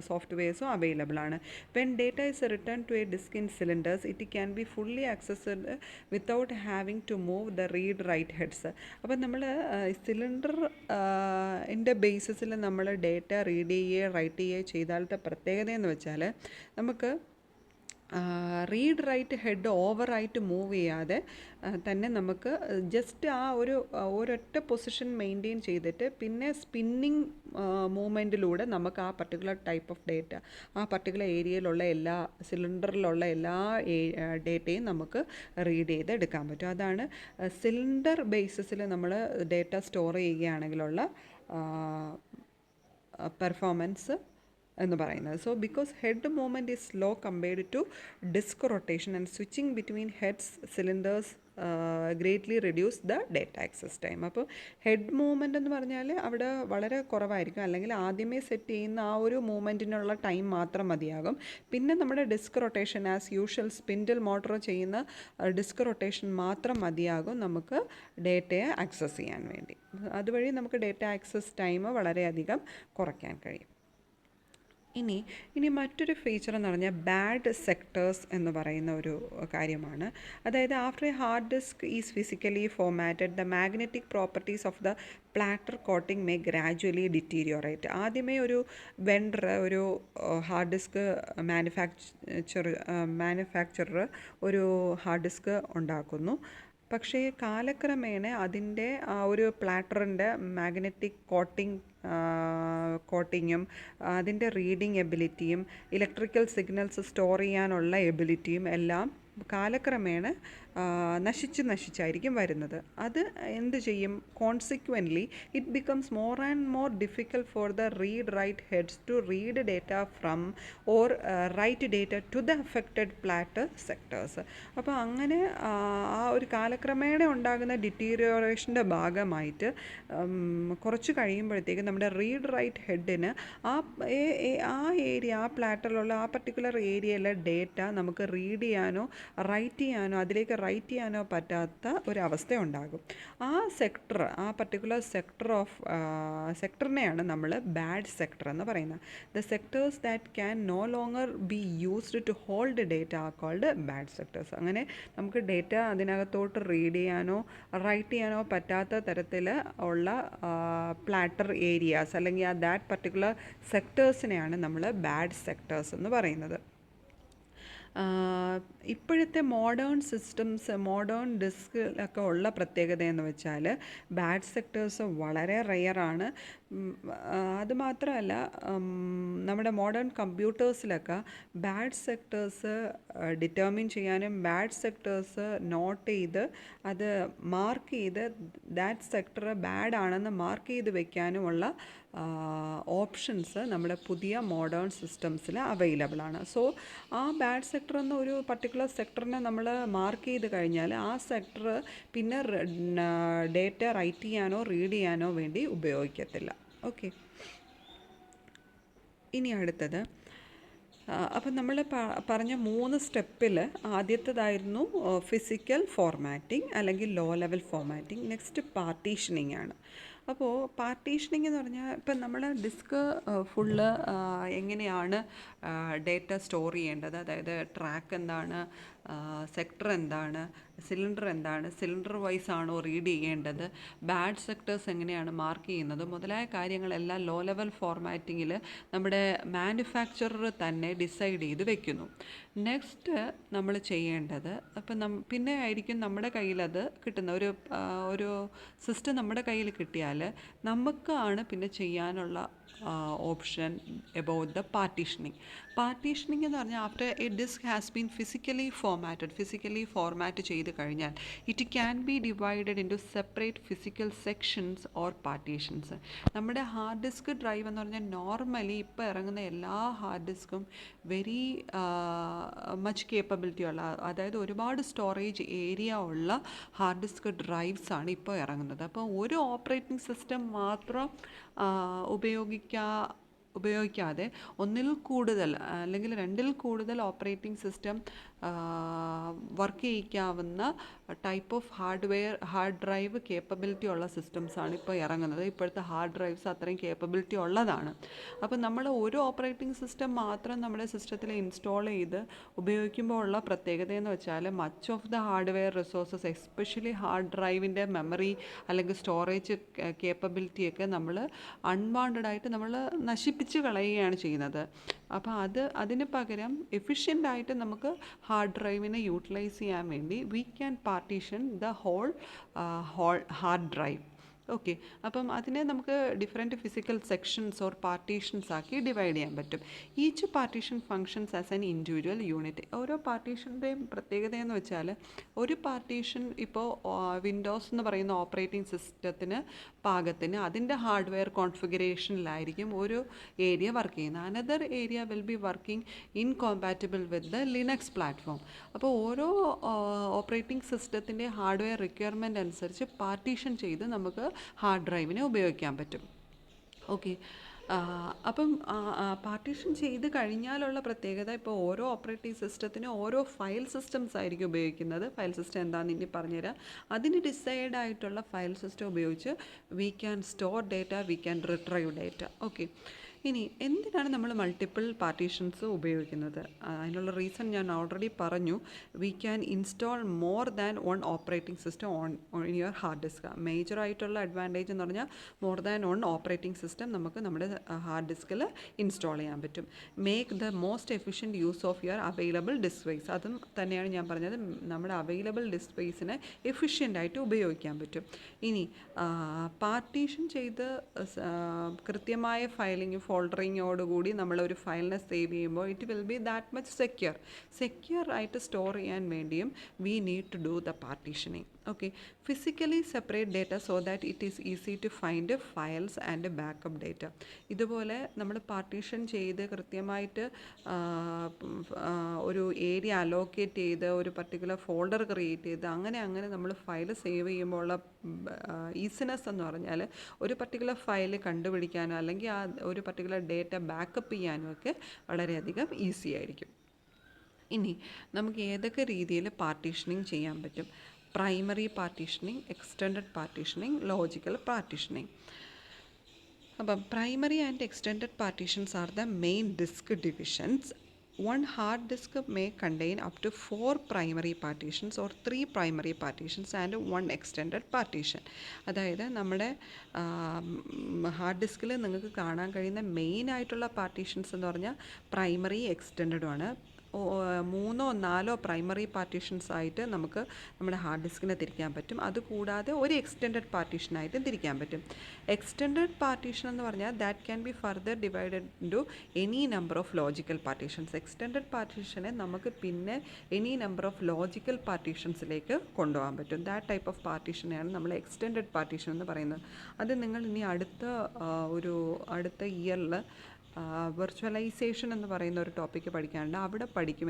S1: സോഫ്റ്റ്വെയർസും അവൈലബിൾ ആണ്. When data is return to a disk in cylinders, it can be fully accessed without having to move the read write heads. അപ്പം നമ്മൾ cylinder ൻ്റെ ബേസിസിൽ നമ്മൾ ഡേറ്റ റീഡ് ചെയ്യുകയോ റൈറ്റ് ചെയ്യുകയോ ചെയ്താലത്തെ പ്രത്യേകത എന്ന് വെച്ചാൽ നമുക്ക് റീഡ് റൈറ്റ് ഹെഡ് ഓവറായിട്ട് മൂവ് ചെയ്യാതെ തന്നെ നമുക്ക് ജസ്റ്റ് ആ ഒരൊറ്റ പൊസിഷൻ മെയിൻറ്റെയിൻ ചെയ്തിട്ട് പിന്നെ സ്പിന്നിങ് മൂവ്മെൻറ്റിലൂടെ നമുക്ക് ആ പർട്ടിക്കുലർ ടൈപ്പ് ഓഫ് ഡേറ്റ, ആ പർട്ടിക്കുലർ ഏരിയയിലുള്ള സിലിണ്ടറിലുള്ള എല്ലാ ഡേറ്റയും നമുക്ക് റീഡ് ചെയ്ത് എടുക്കാൻ പറ്റും. അതാണ് സിലിണ്ടർ ബേസിസിൽ നമ്മൾ ഡേറ്റ സ്റ്റോർ ചെയ്യുകയാണെങ്കിലുള്ള പെർഫോമൻസ് എന്ന് പറയുന്നത്. So because head movement is slow compared to disk rotation and switching between heads cylinders greatly reduce the data access time. അപ്പോൾ ഹെഡ് മൂവ്മെൻ്റ് എന്ന് പറഞ്ഞാൽ അവിടെ വളരെ കുറവായിരിക്കും, അല്ലെങ്കിൽ ആദ്യമേ സെറ്റ് ചെയ്യുന്ന ആ ഒരു മൂവ്മെൻറ്റിനുള്ള ടൈം മാത്രം മതിയാകും. പിന്നെ നമ്മുടെ disk rotation as usual spindle motor ചെയ്യുന്ന ഡിസ്ക് റൊട്ടേഷൻ മാത്രം മതിയാകും നമുക്ക് ഡേറ്റയെ ആക്സസ് ചെയ്യാൻ വേണ്ടി. അതുവഴി നമുക്ക് ഡേറ്റ ആക്സസ് ടൈം വളരെയധികം കുറയ്ക്കാൻ കഴിയും. ഇനി മറ്റൊരു ഫീച്ചർ എന്ന് പറഞ്ഞാൽ ബാഡ് സെക്ടേഴ്സ് എന്ന് പറയുന്ന ഒരു കാര്യമാണ്. അതായത് after a hard disk is physically formatted, the magnetic properties of the platter coating may gradually deteriorate. ആദ്യമേ ഒരു വെണ്ടർ, ഒരു ഹാർഡ് ഡിസ്ക് മാനുഫാക്ചറർ ഒരു ഹാർഡ് ഡിസ്ക് ഉണ്ടാക്കുന്നു. പക്ഷേ കാലക്രമേണ അതിൻ്റെ ആ ഒരു പ്ലാറ്ററിൻ്റെ മാഗ്നറ്റിക് കോട്ടിങ്ങും അതിൻ്റെ റീഡിങ് എബിലിറ്റിയും ഇലക്ട്രിക്കൽ സിഗ്നൽസ് സ്റ്റോർ ചെയ്യാനുള്ള എബിലിറ്റിയും എല്ലാം കാലക്രമേണ നശിച്ചായിരിക്കും വരുന്നത്. അത് എന്ത് ചെയ്യും? Consequently it becomes more and more difficult for the read write heads to read data from or write data to the affected platter sectors. അപ്പോൾ അങ്ങനെ ആ ഒരു കാലക്രമേണ ഉണ്ടാകുന്ന ഡിറ്റീരിയോറേഷൻ്റെ ഭാഗമായിട്ട് കുറച്ച് കഴിയുമ്പോഴത്തേക്ക് നമ്മുടെ റീഡ് റൈറ്റ് ഹെഡിന് ആ ഏരിയ, ആ പ്ലാറ്ററിലുള്ള ആ പർട്ടിക്കുലർ ഏരിയയിലെ ഡേറ്റ നമുക്ക് റീഡ് ചെയ്യാനോ അതിലേക്ക് റൈറ്റ് ചെയ്യാനോ പറ്റാത്ത ഒരവസ്ഥ ഉണ്ടാകും. ആ പർട്ടിക്കുലർ സെക്ടറിനെയാണ് നമ്മൾ ബാഡ് സെക്ടർ എന്ന് പറയുന്നത്. The sectors that can no longer be used to hold data are called bad sectors. അങ്ങനെ നമുക്ക് ഡേറ്റ അതിനകത്തോട്ട് റീഡ് ചെയ്യാനോ റൈറ്റ് ചെയ്യാനോ പറ്റാത്ത തരത്തിൽ ഉള്ള പ്ലാറ്റർ ഏരിയാസ് അല്ലെങ്കിൽ ദാറ്റ് പർട്ടിക്കുലർ സെക്ടേഴ്സിനെയാണ് നമ്മൾ ബാഡ് സെക്ടേഴ്സ് എന്ന് പറയുന്നത്. ഇപ്പോഴത്തെ മോഡേൺ ഡിസ്കിലൊക്കെ ഉള്ള പ്രത്യേകത എന്ന് വെച്ചാൽ ബാഡ് സെക്ടേഴ്സ് വളരെ റെയറാണ്. അതുമാത്രമല്ല, നമ്മുടെ മോഡേൺ കമ്പ്യൂട്ടേഴ്സിലൊക്കെ ബാഡ് സെക്ടേഴ്സ് ഡിറ്റർമിൻ ചെയ്യാനും ബാഡ് സെക്ടേഴ്സ് നോട്ട് ചെയ്ത് അത് മാർക്ക് ചെയ്ത് ദാറ്റ് സെക്ടർ ബാഡ് ആണെന്ന് മാർക്ക് ചെയ്ത് വെക്കാനുമുള്ള ഓപ്ഷൻസ് നമ്മുടെ പുതിയ മോഡേൺ സിസ്റ്റംസിൽ അവൈലബിൾ ആണ്. സോ ആ ബാഡ് സെക്ടർ എന്ന ഒരു പർട്ടിക്കുലർ സെക്ടറിനെ നമ്മൾ മാർക്ക് ചെയ്ത് കഴിഞ്ഞാൽ ആ സെക്ടർ പിന്നെ ഡേറ്റ റൈറ്റ് ചെയ്യാനോ റീഡ് ചെയ്യാനോ വേണ്ടി ഉപയോഗിക്കത്തില്ല. ഓക്കെ, ഇനി അടുത്തത് അപ്പം നമ്മൾ പറഞ്ഞ 3 സ്റ്റെപ്പിൽ ആദ്യത്തേതായിരുന്നു ഫിസിക്കൽ ഫോർമാറ്റിംഗ് അല്ലെങ്കിൽ low level formatting. Next partitioning ആണ്. അപ്പോൾ പാർട്ടീഷനിങ് എന്ന് പറഞ്ഞാൽ ഇപ്പം നമ്മൾ ഡിസ്ക് ഫുള്ള് എങ്ങനെയാണ് ഡേറ്റ സ്റ്റോർ ചെയ്യേണ്ടത്, അതായത് ട്രാക്ക് എന്താണ്, സെക്ടർ എന്താണ്, സിലിണ്ടർ വൈസ് ആണോ റീഡ് ചെയ്യേണ്ടത്, ബാഡ് സെക്ടേഴ്സ് എങ്ങനെയാണ് മാർക്ക് ചെയ്യുന്നത് മുതലായ കാര്യങ്ങളെല്ലാം ലോ ലെവൽ ഫോർമാറ്റിങ്ങിൽ നമ്മുടെ മാനുഫാക്ചറർ തന്നെ ഡിസൈഡ് ചെയ്ത് വെക്കുന്നു. നെക്സ്റ്റ് നമ്മൾ ചെയ്യേണ്ടത് പിന്നെ ആയിരിക്കും നമ്മുടെ കയ്യിലത് കിട്ടുന്ന ഒരു സിസ്റ്റം നമ്മുടെ കയ്യിൽ കിട്ടിയാൽ നമുക്കാണ് പിന്നെ ചെയ്യാനുള്ള ഓപ്ഷൻ എബൌട്ട് ദ പാർട്ടീഷനിങ് എന്ന് പറഞ്ഞാൽ after a disk has been physically format ചെയ്ത് കഴിഞ്ഞാൽ it can be divided into separate physical sections or partitions. നമ്മുടെ ഹാർഡ് ഡിസ്ക് ഡ്രൈവ് എന്ന് പറഞ്ഞാൽ നോർമലി ഇപ്പോൾ ഇറങ്ങുന്ന എല്ലാ ഹാർഡ് ഡിസ്കും വെരി മച്ച് കേപ്പബിലിറ്റി ഉള്ള, അതായത് ഒരുപാട് സ്റ്റോറേജ് ഏരിയ ഉള്ള ഹാർഡ് ഡിസ്ക് ഡ്രൈവ്സ് ആണ് ഇപ്പോൾ ഇറങ്ങുന്നത്. അപ്പോൾ ഒരു ഓപ്പറേറ്റിംഗ് സിസ്റ്റം മാത്രം ഉപയോഗിക്കാതെ ഒന്നിൽ കൂടുതൽ അല്ലെങ്കിൽ 2ൽ കൂടുതൽ ഓപ്പറേറ്റിംഗ് സിസ്റ്റം വർക്ക് ചെയ്യിക്കാവുന്ന type of hard drive capability ഉള്ള സിസ്റ്റംസാണ് ഇപ്പോൾ ഇറങ്ങുന്നത്. ഇപ്പോഴത്തെ ഹാർഡ് ഡ്രൈവ്സ് അത്രയും കേപ്പബിലിറ്റി ഉള്ളതാണ്. അപ്പോൾ നമ്മൾ ഒരു ഓപ്പറേറ്റിംഗ് സിസ്റ്റം മാത്രം നമ്മുടെ സിസ്റ്റത്തിൽ ഇൻസ്റ്റാൾ ചെയ്ത് ഉപയോഗിക്കുമ്പോൾ ഉള്ള പ്രത്യേകത എന്ന് വെച്ചാൽ much of the hardware resources, especially hard ഡ്രൈവിൻ്റെ മെമ്മറി അല്ലെങ്കിൽ സ്റ്റോറേജ് കേപ്പബിലിറ്റിയൊക്കെ നമ്മൾ അൺവാണ്ടഡായിട്ട് നമ്മൾ നശിപ്പിച്ച് കളയുകയാണ് ചെയ്യുന്നത്. അപ്പോൾ അതിന് പകരം എഫിഷ്യൻ്റായിട്ട് നമുക്ക് ഹാർഡ് ഡ്രൈവിനെ യൂട്ടിലൈസ് ചെയ്യാൻ വേണ്ടി we can partition the whole hard drive. Okay, അപ്പം അതിനെ നമുക്ക് different physical sections or partitions ആക്കി ഡിവൈഡ് ചെയ്യാൻ പറ്റും. Each partition functions as an individual unit. ഓരോ പാർട്ടീഷൻ്റെയും പ്രത്യേകതയെന്ന് വെച്ചാൽ ഒരു പാർട്ടീഷൻ ഇപ്പോൾ വിൻഡോസ് എന്ന് പറയുന്ന ഓപ്പറേറ്റിംഗ് സിസ്റ്റത്തിന് പാകത്തിന് അതിൻ്റെ ഹാർഡ്വെയർ കോൺഫിഗറേഷനിലായിരിക്കും ഒരു ഏരിയ വർക്ക് ചെയ്യുന്നത്. Another area will be working incompatible with the Linux platform. അപ്പോൾ ഓരോ ഓപ്പറേറ്റിംഗ് സിസ്റ്റത്തിൻ്റെ ഹാർഡ്വെയർ റിക്വയർമെൻറ്റ് അനുസരിച്ച് പാർട്ടീഷൻ ചെയ്ത് നമുക്ക് ഹാർഡ് ഡ്രൈവിനെ ഉപയോഗിക്കാൻ പറ്റും. ഓക്കെ, അപ്പം പാർട്ടീഷൻ ചെയ്ത് കഴിഞ്ഞാലുള്ള പ്രത്യേകത, ഇപ്പോൾ ഓരോ ഓപ്പറേറ്റിംഗ് സിസ്റ്റത്തിനും ഓരോ ഫയൽ സിസ്റ്റംസ് ആയിരിക്കും ഉപയോഗിക്കുന്നത്. ഫയൽ സിസ്റ്റം എന്താണെന്ന് ഇനി പറഞ്ഞുതരാം. അതിന് ഡിസൈഡ് ആയിട്ടുള്ള ഫയൽ സിസ്റ്റം ഉപയോഗിച്ച് we can store data, we can retrieve data. Okay, ഇനി എന്തിനാണ് നമ്മൾ മൾട്ടിപ്പിൾ പാർട്ടീഷൻസ് ഉപയോഗിക്കുന്നത്? അതിനുള്ള റീസൺ ഞാൻ ഓൾറെഡി പറഞ്ഞു. We can install more than one operating system on your hard disk. മേജറായിട്ടുള്ള അഡ്വാൻറ്റേജ് എന്ന് പറഞ്ഞാൽ more than one operating system നമുക്ക് നമ്മുടെ ഹാർഡ് ഡിസ്കിൽ ഇൻസ്റ്റാൾ ചെയ്യാൻ പറ്റും. Make the most efficient use of your available disk space. അതും തന്നെയാണ് ഞാൻ പറഞ്ഞത്, നമ്മുടെ അവൈലബിൾ ഡിസ്ക് സ്പേസിനെ എഫിഷ്യൻ്റായിട്ട് ഉപയോഗിക്കാൻ പറ്റും. ഇനി പാർട്ടീഷൻ ചെയ്ത് കൃത്യമായ ഫയലിംഗ് ഫോൾഡറിങ്ങോടുകൂടി നമ്മളൊരു ഫയലിനെ സേവ് ചെയ്യുമ്പോൾ it will be that much secure ആയിട്ട് സ്റ്റോർ ചെയ്യാൻ വേണ്ടിയും we need to do the partitioning. Okay, physically separate data so that it is easy to find files and backup data. ഇതുപോലെ നമ്മൾ പാർട്ടീഷൻ ചെയ്ത് കൃത്യമായിട്ട് ഒരു ഏരിയ അലോക്കേറ്റ് ചെയ്ത് ഒരു പർട്ടിക്കുലർ ഫോൾഡർ ക്രിയേറ്റ് ചെയ്ത് അങ്ങനെ നമ്മൾ ഫയൽ സേവ് ചെയ്യുമ്പോൾ ഉള്ള ഈസിനെസ് എന്ന് പറഞ്ഞാൽ ഒരു പർട്ടിക്കുലർ ഫയൽ കണ്ടുപിടിക്കാനോ അല്ലെങ്കിൽ ആ ഒരു പർട്ടിക്കുലർ ഡേറ്റ ബാക്കപ്പ് ചെയ്യാനോ ഒക്കെ വളരെയധികം ഈസി ആയിരിക്കും. ഇനി നമുക്ക് ഏതൊക്കെ രീതിയിൽ പാർട്ടീഷനിങ് ചെയ്യാൻ പറ്റും? Primary partitioning, extended partitioning, logical partitioning. അപ്പം primary and extended partitions are the main disk divisions. One hard disk may contain up to 4 primary partitions or 3 primary partitions and 1 extended partition. അതായത് നമ്മുടെ hard ഡിസ്കിൽ നിങ്ങൾക്ക് കാണാൻ കഴിയുന്ന main ആയിട്ടുള്ള partitions എന്ന് പറഞ്ഞാൽ പ്രൈമറി എക്സ്റ്റെൻഡഡുമാണ്. 3 or 4 പ്രൈമറി പാർട്ടീഷൻസ് ആയിട്ട് നമുക്ക് നമ്മുടെ ഹാർഡ് ഡിസ്കിനെ തിരിക്കാൻ പറ്റും. അതുകൂടാതെ ഒരു എക്സ്റ്റെൻഡഡ് പാർട്ടീഷനായിട്ടും തിരിക്കാൻ പറ്റും. എക്സ്റ്റെൻഡഡ് പാർട്ടീഷൻ എന്ന് പറഞ്ഞാൽ that can be further divided into any number of logical partitions. Extended പാർട്ടീഷനെ നമുക്ക് പിന്നെ എനി നമ്പർ ഓഫ് ലോജിക്കൽ പാർട്ടീഷൻസിലേക്ക് കൊണ്ടുപോകാൻ പറ്റും. ദാറ്റ് ടൈപ്പ് ഓഫ് പാർട്ടീഷനെയാണ് നമ്മൾ എക്സ്റ്റെൻഡഡ് പാർട്ടീഷൻ എന്ന് പറയുന്നത്. അത് നിങ്ങൾ ഇനി അടുത്ത ഇയറിൽ വെർച്വലൈസേഷൻ എന്ന് പറയുന്ന ഒരു ടോപ്പിക്ക് പഠിക്കാനുണ്ട്. അവിടെ പഠിക്കും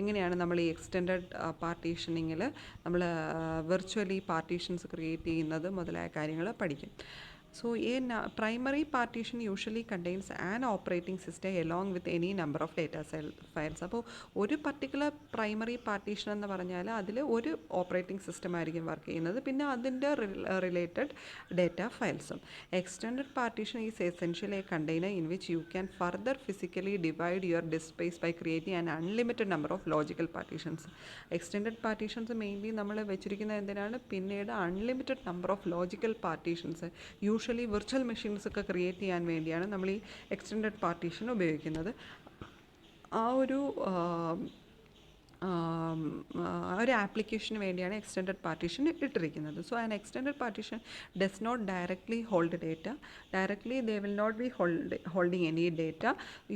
S1: എങ്ങനെയാണ് നമ്മൾ ഈ എക്സ്റ്റെൻഡഡ് പാർട്ടീഷനിങ്ങിൽ നമ്മൾ വെർച്വലി പാർട്ടീഷൻസ് ക്രിയേറ്റ് ചെയ്യുന്നത് മുതലായ കാര്യങ്ങൾ പഠിക്കും. So primary partition usually contains an operating system along with any number of data files. അപ്പോൾ ഒരു പർട്ടിക്കുലർ പ്രൈമറി പാർട്ടീഷൻ എന്ന് പറഞ്ഞാൽ അതിൽ ഒരു ഓപ്പറേറ്റിംഗ് സിസ്റ്റം ആയിരിക്കും വർക്ക് ചെയ്യുന്നത്, പിന്നെ അതിൻ്റെ റിലേറ്റഡ് ഡേറ്റ ഫയൽസും. Extended partition is essentially a container in which you can further physically divide your disk space by creating an unlimited number of logical partitions. Extended partitions mainly നമ്മൾ വെച്ചിരിക്കുന്നത് എന്തിനാണ്? പിന്നീട് unlimited number of logical partitions usually virtual machines ഒക്കെ create ചെയ്യാൻ വേണ്ടിയാണ് നമ്മൾ ഈ extended partition ഉപയോഗിക്കുന്നത്. ആ ഒരു ആപ്ലിക്കേഷന് വേണ്ടിയാണ് എക്സ്റ്റെൻഡഡ് പാർട്ടീഷൻ ഇട്ടിരിക്കുന്നത്. So an extended partition does not directly hold data. Directly they will not be holding any data.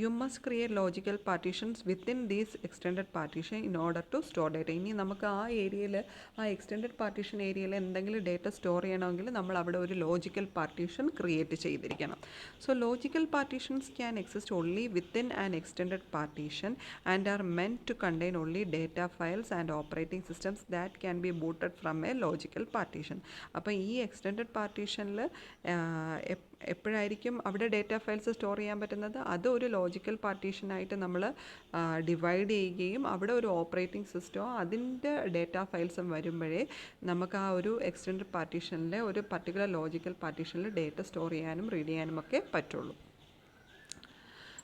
S1: You must create logical partitions within these extended partition in order to store data. ഇനി നമുക്ക് ആ extended partition ഏരിയയിൽ എന്തെങ്കിലും data store ചെയ്യണമെങ്കിൽ നമ്മൾ അവിടെ ഒരു logical partition create ചെയ്തിരിക്കണം. So logical partitions can exist only within an extended partition and are meant to contain only data files and operating systems that can be booted from a logical partition. അപ്പോൾ ഈ extended പാർട്ടീഷനിൽ എപ്പോഴായിരിക്കും അവിടെ data files store ചെയ്യാൻ പറ്റുന്നത്? അത് ഒരു logical പാർട്ടീഷനായിട്ട് നമ്മൾ divide ചെയ്യുകയും അവിടെ ഒരു ഓപ്പറേറ്റിംഗ് സിസ്റ്റമോ അതിൻ്റെ ഡേറ്റ ഫയൽസും വരുമ്പോഴേ നമുക്ക് ആ ഒരു എക്സ്റ്റെൻഡഡ് പാർട്ടീഷനിലെ ഒരു പർട്ടിക്കുലർ ലോജിക്കൽ പാർട്ടീഷനിൽ ഡേറ്റ സ്റ്റോർ ചെയ്യാനും റീഡ് ചെയ്യാനും ഒക്കെ പറ്റുള്ളൂ.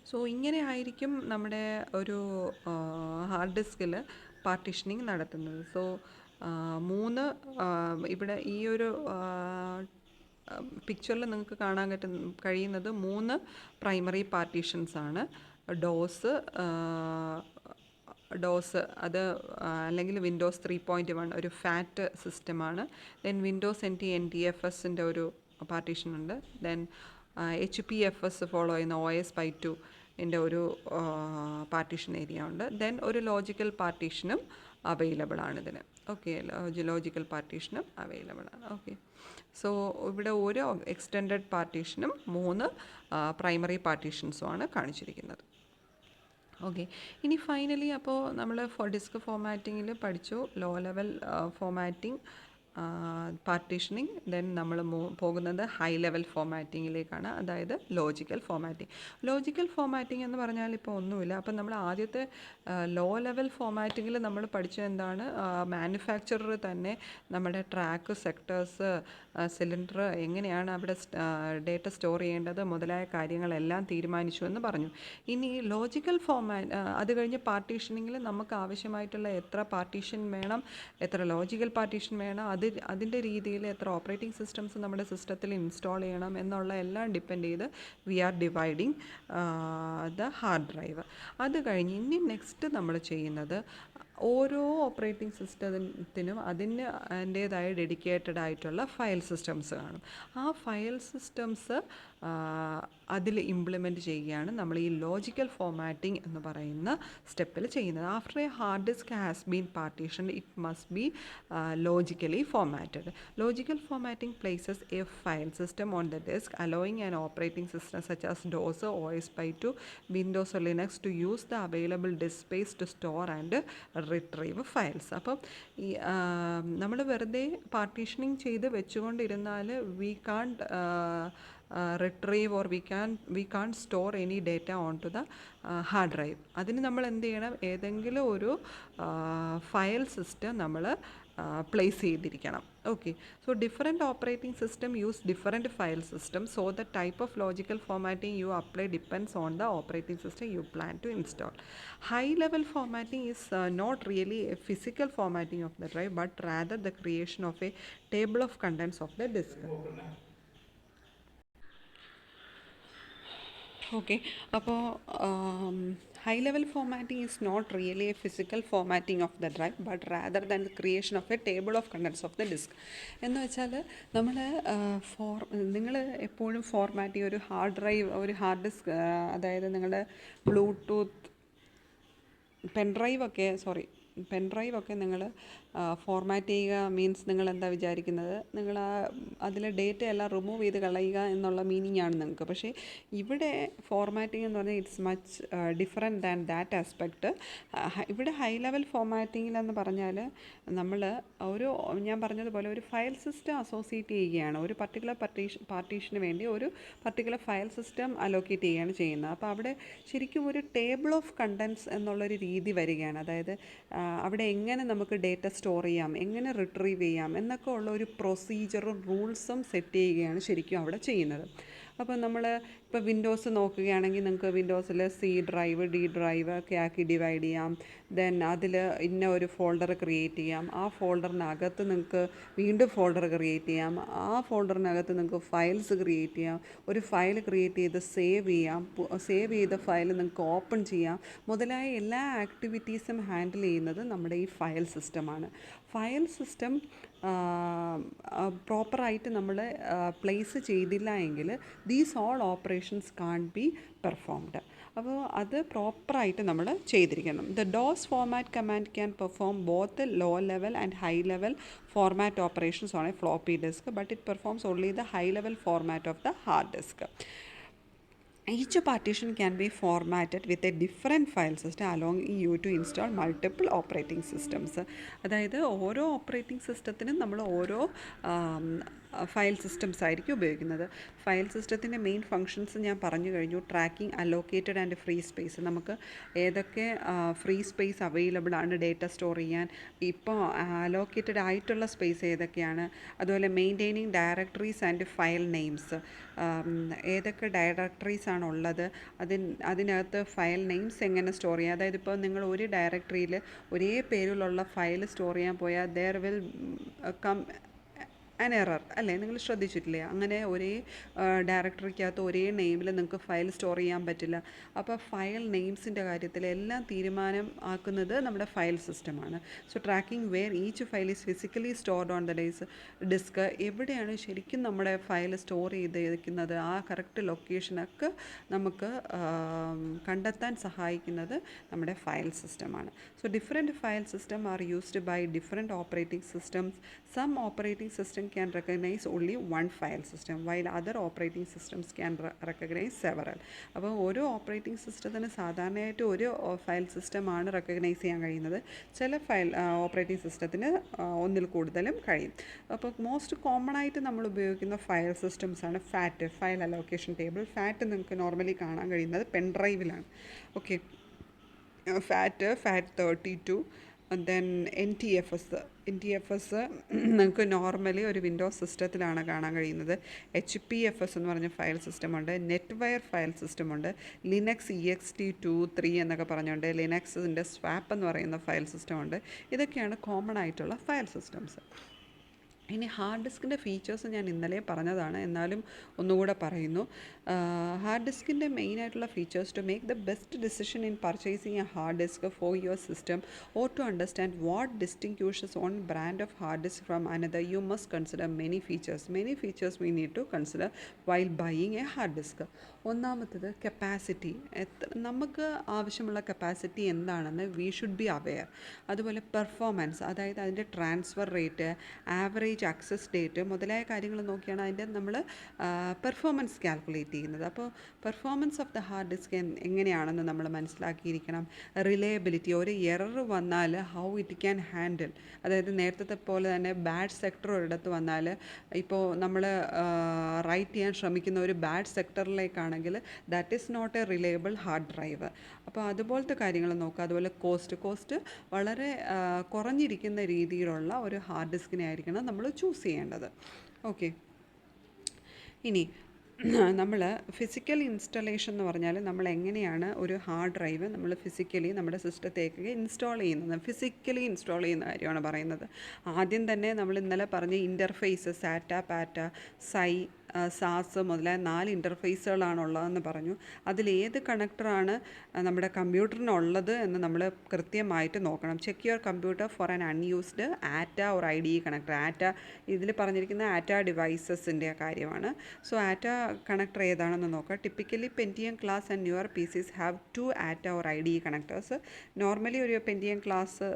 S1: സോ ഇങ്ങനെ ആയിരിക്കും നമ്മുടെ ഒരു ഹാർഡ് ഡിസ്കിൽ പാർട്ടീഷനിങ് നടത്തുന്നത്. സോ ഇവിടെ ഈ ഒരു പിക്ചറിൽ നിങ്ങൾക്ക് കാണാൻ കഴിയുന്നത് 3 പ്രൈമറി പാർട്ടീഷൻസ് ആണ്. ഡോസ് അത് അല്ലെങ്കിൽ വിൻഡോസ് 3.1 ഒരു ഫാറ്റ് സിസ്റ്റമാണ്. ദെൻ വിൻഡോസ് NT/NTFSൻ്റെ ഒരു പാർട്ടീഷൻ ഉണ്ട്. ദെൻ HPFS ഫോളോ ചെയ്യുന്ന OS/2 ൻ്റെ ഒരു പാർട്ടീഷൻ ഏരിയ ഉണ്ട്. ദെൻ ഒരു ലോജിക്കൽ പാർട്ടീഷനും അവൈലബിൾ ആണ് ഇതിന്. ഓക്കെ, ലോജിക്കൽ പാർട്ടീഷനും അവൈലബിൾ ആണ്. ഓക്കെ, സോ ഇവിടെ ഓരോ എക്സ്റ്റെൻഡഡ് പാർട്ടീഷനും 3 പ്രൈമറി പാർട്ടീഷൻസുമാണ് കാണിച്ചിരിക്കുന്നത്. ഓക്കെ, ഇനി ഫൈനലി അപ്പോൾ നമ്മൾ ഡിസ്ക് ഫോർമാറ്റിങ്ങിൽ പഠിച്ചു low level formatting, partitioning, then നമ്മൾ പോകുന്നത് ഹൈ ലെവൽ ഫോമാറ്റിങ്ങിലേക്കാണ്, അതായത് ലോജിക്കൽ ഫോമാറ്റിംഗ്. ലോജിക്കൽ ഫോമാറ്റിംഗ് എന്ന് പറഞ്ഞാൽ ഇപ്പോൾ ഒന്നുമില്ല. അപ്പം നമ്മൾ ആദ്യത്തെ ലോ ലെവൽ ഫോമാറ്റിങ്ങിൽ നമ്മൾ പഠിച്ചത് എന്താണ്? മാനുഫാക്ചറർ തന്നെ നമ്മുടെ ട്രാക്ക്, സെക്ടേഴ്സ്, സിലിണ്ടർ എങ്ങനെയാണ് അവിടെ ഡേറ്റ സ്റ്റോർ ചെയ്യേണ്ടത് മുതലായ കാര്യങ്ങളെല്ലാം തീരുമാനിച്ചു എന്ന് പറഞ്ഞു. ഇനി ലോജിക്കൽ അത് കഴിഞ്ഞ് പാർട്ടീഷനിങ്ങിൽ നമുക്ക് ആവശ്യമായിട്ടുള്ള എത്ര പാർട്ടീഷൻ വേണം, എത്ര ലോജിക്കൽ പാർട്ടീഷൻ വേണം, അതിൻ്റെ രീതിയിൽ എത്ര ഓപ്പറേറ്റിംഗ് സിസ്റ്റംസ് നമ്മുടെ സിസ്റ്റത്തിൽ ഇൻസ്റ്റാൾ ചെയ്യണം എന്നുള്ള എല്ലാം ഡിപ്പെൻഡ് ചെയ്ത് we are dividing the hard drive. അത് കഴിഞ്ഞ് ഇനി നെക്സ്റ്റ് നമ്മൾ ചെയ്യുന്നത്, ഓരോ ഓപ്പറേറ്റിംഗ് സിസ്റ്റത്തിനും അതിൻ്റേതായ ഡെഡിക്കേറ്റഡ് ആയിട്ടുള്ള ഫയൽ സിസ്റ്റംസ് കാണും. ആ ഫയൽ സിസ്റ്റംസ് അതിൽ ഇംപ്ലിമെൻറ്റ് ചെയ്യുകയാണ് നമ്മൾ ഈ ലോജിക്കൽ ഫോമാറ്റിംഗ് എന്ന് പറയുന്ന സ്റ്റെപ്പിൽ ചെയ്യുന്നത്. After a hard disk has been partition, it must be logically formatted. Logical formatting places a file system on the disk, allowing an operating system such as DOS, OS/2, Windows or Linux to use the available disk space to store and retrieve files. അപ്പം ഈ നമ്മൾ വെറുതെ partitioning ചെയ്ത് വെച്ചുകൊണ്ടിരുന്നാൽ we can't retrieve or we can't store any data onto the hard drive. അതിന് നമ്മൾ എന്ത് ചെയ്യണം? ഏതെങ്കിലും ഒരു ഫയൽ സിസ്റ്റം നമ്മൾ പ്ലേസ് ചെയ്തിരിക്കണം. Okay, so different operating system use different file system, so the type of logical formatting you apply depends on the operating system you plan to install. High level formatting is not really a physical formatting of the drive, but rather the creation of a table of contents of the disk. Okay, അപ്പോൾ high level formatting is not really a physical formatting of the drive, but rather than the creation of a table of contents of the disk. എന്ന് വെച്ചാൽ നമ്മൾ നിങ്ങൾ എപ്പോഴും format ചെയ്യുക ഒരു hard drive, ഒരു hard disk, അതായത് നിങ്ങളുടെ ബ്ലൂടൂത്ത് പെൻഡ്രൈവൊക്കെ നിങ്ങൾ ഫോർമാറ്റ് ചെയ്യുക മീൻസ് നിങ്ങൾ എന്താ വിചാരിക്കുന്നത്? നിങ്ങൾ അതിലെ ഡേറ്റ എല്ലാം റിമൂവ് ചെയ്ത് കളയുക എന്നുള്ള മീനിങ് ആണ് നിങ്ങൾക്ക്. പക്ഷേ ഇവിടെ ഫോർമാറ്റിംഗ് എന്ന് പറഞ്ഞാൽ it's much different than that aspect. ഇവിടെ ഹൈ ലെവൽ ഫോർമാറ്റിങ്ങിലെന്ന് പറഞ്ഞാൽ നമ്മൾ ഞാൻ പറഞ്ഞതുപോലെ ഒരു ഫയൽ സിസ്റ്റം അസോസിയേറ്റ് ചെയ്യുകയാണ്. ഒരു പർട്ടിക്കുലർ പാർട്ടീഷന് വേണ്ടി ഒരു പർട്ടിക്കുലർ ഫയൽ സിസ്റ്റം അലോക്കേറ്റ് ചെയ്യുകയാണ് ചെയ്യുന്നത്. അപ്പോൾ അവിടെ ശരിക്കും ഒരു ടേബിൾ ഓഫ് കണ്ടൻസ് എന്നുള്ളൊരു രീതി വരികയാണ്. അതായത് അവിടെ എങ്ങനെ നമുക്ക് ഡേറ്റ സ്റ്റോർ ചെയ്യാം, എങ്ങനെ റിട്രീവ് ചെയ്യാം എന്നൊക്കെ ഉള്ള ഒരു പ്രൊസീജിയറും റൂൾസും സെറ്റ് ചെയ്യുകയാണ് ശരിക്കും അവിടെ ചെയ്യുന്നത്. അപ്പോൾ നമ്മൾ ഇപ്പോൾ വിൻഡോസ് നോക്കുകയാണെങ്കിൽ നിങ്ങൾക്ക് വിൻഡോസിൽ C ഡ്രൈവ്, D ഡ്രൈവ് ഒക്കെ ആക്കി ഡിവൈഡ് ചെയ്യാം. ദെൻ അതിൽ ഇന്ന ഒരു ഫോൾഡർ ക്രിയേറ്റ് ചെയ്യാം. ആ ഫോൾഡറിനകത്ത് നിങ്ങൾക്ക് വീണ്ടും ഫോൾഡർ ക്രിയേറ്റ് ചെയ്യാം. ആ ഫോൾഡറിനകത്ത് നിങ്ങൾക്ക് ഫയൽസ് ക്രിയേറ്റ് ചെയ്യാം. ഒരു ഫയൽ ക്രിയേറ്റ് ചെയ്ത് സേവ് ചെയ്യാം. സേവ് ചെയ്ത ഫയൽ നിങ്ങൾക്ക് ഓപ്പൺ ചെയ്യാം. മുതലായ എല്ലാ ആക്ടിവിറ്റീസും ഹാൻഡിൽ ചെയ്യുന്നത് നമ്മുടെ ഈ ഫയൽ സിസ്റ്റമാണ്. ഫയൽ സിസ്റ്റം പ്രോപ്പറായിട്ട് നമ്മൾ പ്ലേസ് ചെയ്തില്ല എങ്കിൽ these all operations can't be performed. അപ്പോൾ അത് പ്രോപ്പറായിട്ട് നമ്മൾ ചെയ്തിരിക്കണം. The DOS format command can perform both low level and high level format operations on a floppy disk, but it performs only the high level format of the hard disk. Each partition can be formatted with a different file system, allowing you to install multiple operating systems. അതായത് ഓരോ operating സിസ്റ്റത്തിനും നമ്മൾ ഓരോ file systems ആയിരിക്കും ഉപയോഗിക്കുന്നത്. File സിസ്റ്റത്തിൻ്റെ main functions ഞാൻ പറഞ്ഞു കഴിഞ്ഞു. Tracking, allocated and free space, നമുക്ക് ഏതൊക്കെ ഫ്രീ സ്പേസ് അവൈലബിൾ ആണ് ഡേറ്റ സ്റ്റോർ ചെയ്യാൻ, ഇപ്പോൾ അലോക്കേറ്റഡ് ആയിട്ടുള്ള സ്പേസ് ഏതൊക്കെയാണ്, അതുപോലെ maintaining directories and file names, ഏതൊക്കെ ഡയറക്ടറീസ് ആണുള്ളത്, അതിനകത്ത് ഫയൽ നെയിംസ് എങ്ങനെ സ്റ്റോർ ചെയ്യുക. അതായത് ഇപ്പോൾ നിങ്ങൾ ഒരു ഡയറക്ടറിയിൽ ഒരേ പേരിലുള്ള ഫയൽ സ്റ്റോർ ചെയ്യാൻ പോയാൽ there will come an error, അല്ലേ? നിങ്ങൾ ശ്രദ്ധിച്ചിട്ടില്ലേ? അങ്ങനെ ഒരേ ഡയറക്ടറിക്കകത്ത് ഒരേ നെയിമിൽ നിങ്ങൾക്ക് ഫയൽ സ്റ്റോർ ചെയ്യാൻ പറ്റില്ല. അപ്പോൾ ഫയൽ നെയിംസിൻ്റെ കാര്യത്തിൽ എല്ലാം തീരുമാനം ആക്കുന്നത് നമ്മുടെ ഫയൽ സിസ്റ്റമാണ്. So tracking where each file is physically stored on the disk, എവിടെയാണ് ശരിക്കും നമ്മുടെ ഫയൽ സ്റ്റോർ ചെയ്തിരിക്കുന്നത്, ആ കറക്റ്റ് ലൊക്കേഷനൊക്കെ നമുക്ക് കണ്ടെത്താൻ സഹായിക്കുന്നത് നമ്മുടെ ഫയൽ സിസ്റ്റമാണ്. So different file system are used by different operating systems. Some operating system can recognize only one file system, while other operating systems can recognize several. അപ്പോൾ ഓരോ ഓപ്പറേറ്റിംഗ് സിസ്റ്റത്തിന് സാധാരണയായിട്ട് ഒരു ഫയൽ സിസ്റ്റമാണ് റെക്കഗ്നൈസ് ചെയ്യാൻ കഴിയുന്നത്. ചില ഓപ്പറേറ്റിംഗ് സിസ്റ്റത്തിന് ഒന്നിൽ കൂടുതലും കഴിയും. അപ്പോൾ മോസ്റ്റ് കോമൺ ആയിട്ട് നമ്മൾ ഉപയോഗിക്കുന്ന ഫയൽ സിസ്റ്റംസാണ് FAT, file allocation table. FAT നിങ്ങൾക്ക് നോർമലി കാണാൻ കഴിയുന്നത് പെൻ ഡ്രൈവിലാണ്. ഓക്കെ, ഫാറ്റ് 32, ദെൻ NTFS നിങ്ങൾക്ക് നോർമലി ഒരു വിൻഡോസ് സിസ്റ്റത്തിലാണ് കാണാൻ കഴിയുന്നത്. HPFS എന്ന് പറഞ്ഞ ഫയൽ സിസ്റ്റമുണ്ട്, നെറ്റ്വയർ ഫയൽ സിസ്റ്റമുണ്ട്, ലിനക്സ് EXT23 എന്നൊക്കെ പറഞ്ഞുകൊണ്ട് ലിനക്സിൻ്റെ സ്വാപ്പ് എന്ന് പറയുന്ന ഫയൽ സിസ്റ്റമുണ്ട്. ഇതൊക്കെയാണ് കോമൺ ആയിട്ടുള്ള ഫയൽ സിസ്റ്റംസ്. ഇനി ഹാർഡ് ഡിസ്കിൻ്റെ ഫീച്ചേഴ്സ് ഞാൻ ഇന്നലെ പറഞ്ഞതാണ്, എന്നാലും ഒന്നുകൂടെ പറയുന്നു. ഹാർഡ് ഡിസ്കിൻ്റെ മെയിനായിട്ടുള്ള features: to make the best decision in purchasing a hard disk for your system or to understand what distinguishes one brand of hard disk from another, you must consider many features we need to consider while buying a hard disk. ഒന്നാമത്തത് capacity. നമുക്ക് ആവശ്യമുള്ള capacity എന്താണെന്ന് we should be aware. അതുപോലെ performance, അതായത് അതിൻ്റെ transfer rate, average access date മുതലായ കാര്യങ്ങൾ നോക്കിയാണ് അതിൻ്റെ നമ്മൾ പെർഫോമൻസ് കാൽക്കുലേറ്റ് ചെയ്യുന്നത്. അപ്പോൾ performance of the hard disk എങ്ങനെയാണെന്ന് നമ്മൾ മനസ്സിലാക്കിയിരിക്കണം. റിലയബിലിറ്റി, ഒരു എറർ വന്നാൽ ഹൗ ഇറ്റ് ക്യാൻ ഹാൻഡിൽ, അതായത് നേരത്തെ പോലെ തന്നെ ബാഡ് സെക്ടർ ഒരിടത്ത് വന്നാൽ, ഇപ്പോൾ നമ്മൾ റൈറ്റ് ചെയ്യാൻ ശ്രമിക്കുന്ന ഒരു ബാഡ് സെക്ടറിലേക്കാണെങ്കിൽ that is not a reliable hard drive. അപ്പോൾ അതുപോലത്തെ കാര്യങ്ങൾ നോക്കുക. അതുപോലെ കോസ്റ്റ് വളരെ കുറഞ്ഞിരിക്കുന്ന രീതിയിലുള്ള ഒരു ഹാർഡ് ഡിസ്കിനെ ആയിരിക്കണം നമ്മൾ ചൂസ് ചെയ്യേണ്ടത്. ഓക്കെ, ഇനി നമ്മൾ ഫിസിക്കൽ ഇൻസ്റ്റലേഷൻ എന്ന് പറഞ്ഞാൽ നമ്മൾ എങ്ങനെയാണ് ഒരു ഹാർഡ് ഡ്രൈവ് നമ്മൾ ഫിസിക്കലി നമ്മുടെ സിസ്റ്റത്തേക്ക് ഫിസിക്കലി ഇൻസ്റ്റാൾ ചെയ്യുന്ന കാര്യമാണ് പറയുന്നത്. ആദ്യം തന്നെ നമ്മൾ ഇന്നലെ പറഞ്ഞ ഇൻ്റർഫേസ് സാറ്റ, പാറ്റ, സാസ് മുതലായ 4 ഇൻ്റർഫേസുകളാണുള്ളതെന്ന് പറഞ്ഞു. അതിലേത് കണക്ടറാണ് നമ്മുടെ കമ്പ്യൂട്ടറിനുള്ളത് എന്ന് നമ്മൾ കൃത്യമായിട്ട് നോക്കണം. Check your computer for an unused ATA or IDE connector. ഇതിൽ പറഞ്ഞിരിക്കുന്ന ആറ്റ ഡിവൈസസിൻ്റെ കാര്യമാണ്. സോ ആറ്റ കണക്ടർ ഏതാണെന്ന് നോക്കുക. Typically Pentium class and newer PCs have 2 ATA or IDE connectors. Normally ഒരു പെൻറ്റിയം ക്ലാസ്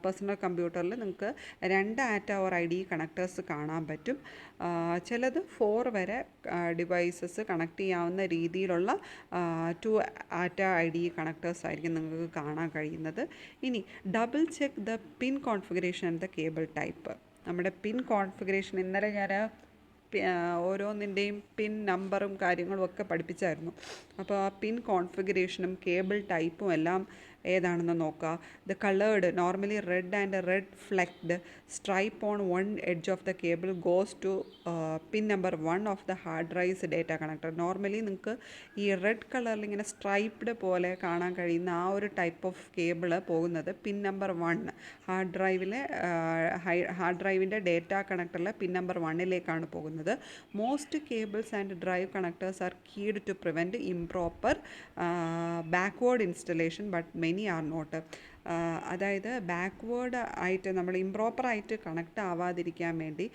S1: പേഴ്സണൽ കമ്പ്യൂട്ടറിൽ നിങ്ങൾക്ക് 2 ആറ്റ ഓർ IDE കണക്ടേഴ്സ് കാണാൻ പറ്റും. ചിലത് 4 വരെ ഡിവൈസസ് കണക്ട് ചെയ്യാവുന്ന രീതിയിലുള്ള 2 ആറ്റ IDE കണക്ടേഴ്സ് ആയിരിക്കും നിങ്ങൾക്ക് കാണാൻ കഴിയുന്നത്. ഇനി double check the pin configuration and the cable type. നമ്മുടെ പിൻ കോൺഫിഗറേഷൻ ഇന്നലെ ഞാൻ ഓരോന്നിൻ്റെയും പിൻ നമ്പറും കാര്യങ്ങളും ഒക്കെ പഠിപ്പിച്ചായിരുന്നു. അപ്പോൾ ആ പിൻ കോൺഫിഗറേഷനും കേബിൾ ടൈപ്പും എല്ലാം ഏതാണെന്ന് നോക്കുക. The coloured, normally red and red flecked stripe on one edge of the cable goes to pin number 1 of the hard drives data connector. Normally നിങ്ങൾക്ക് ഈ റെഡ് കളറിൽ ഇങ്ങനെ സ്ട്രൈപ്ഡ് പോലെ കാണാൻ കഴിയുന്ന ആ ഒരു ടൈപ്പ് ഓഫ് കേബിള് പോകുന്നത് പിൻ നമ്പർ 1 ഹാർഡ് ഡ്രൈവിൻ്റെ ഡേറ്റ കണക്ടറിലെ പിൻ നമ്പർ 1ലേക്കാണ് പോകുന്നത്. Most cables and drive connectors are keyed to prevent improper backward installation, but many are not. അതായത് ബാക്ക്വേർഡ് ആയിട്ട് നമ്മൾ ഇംപ്രോപ്പറായിട്ട് കണക്ട് ആവാതിരിക്കാൻ വേണ്ടി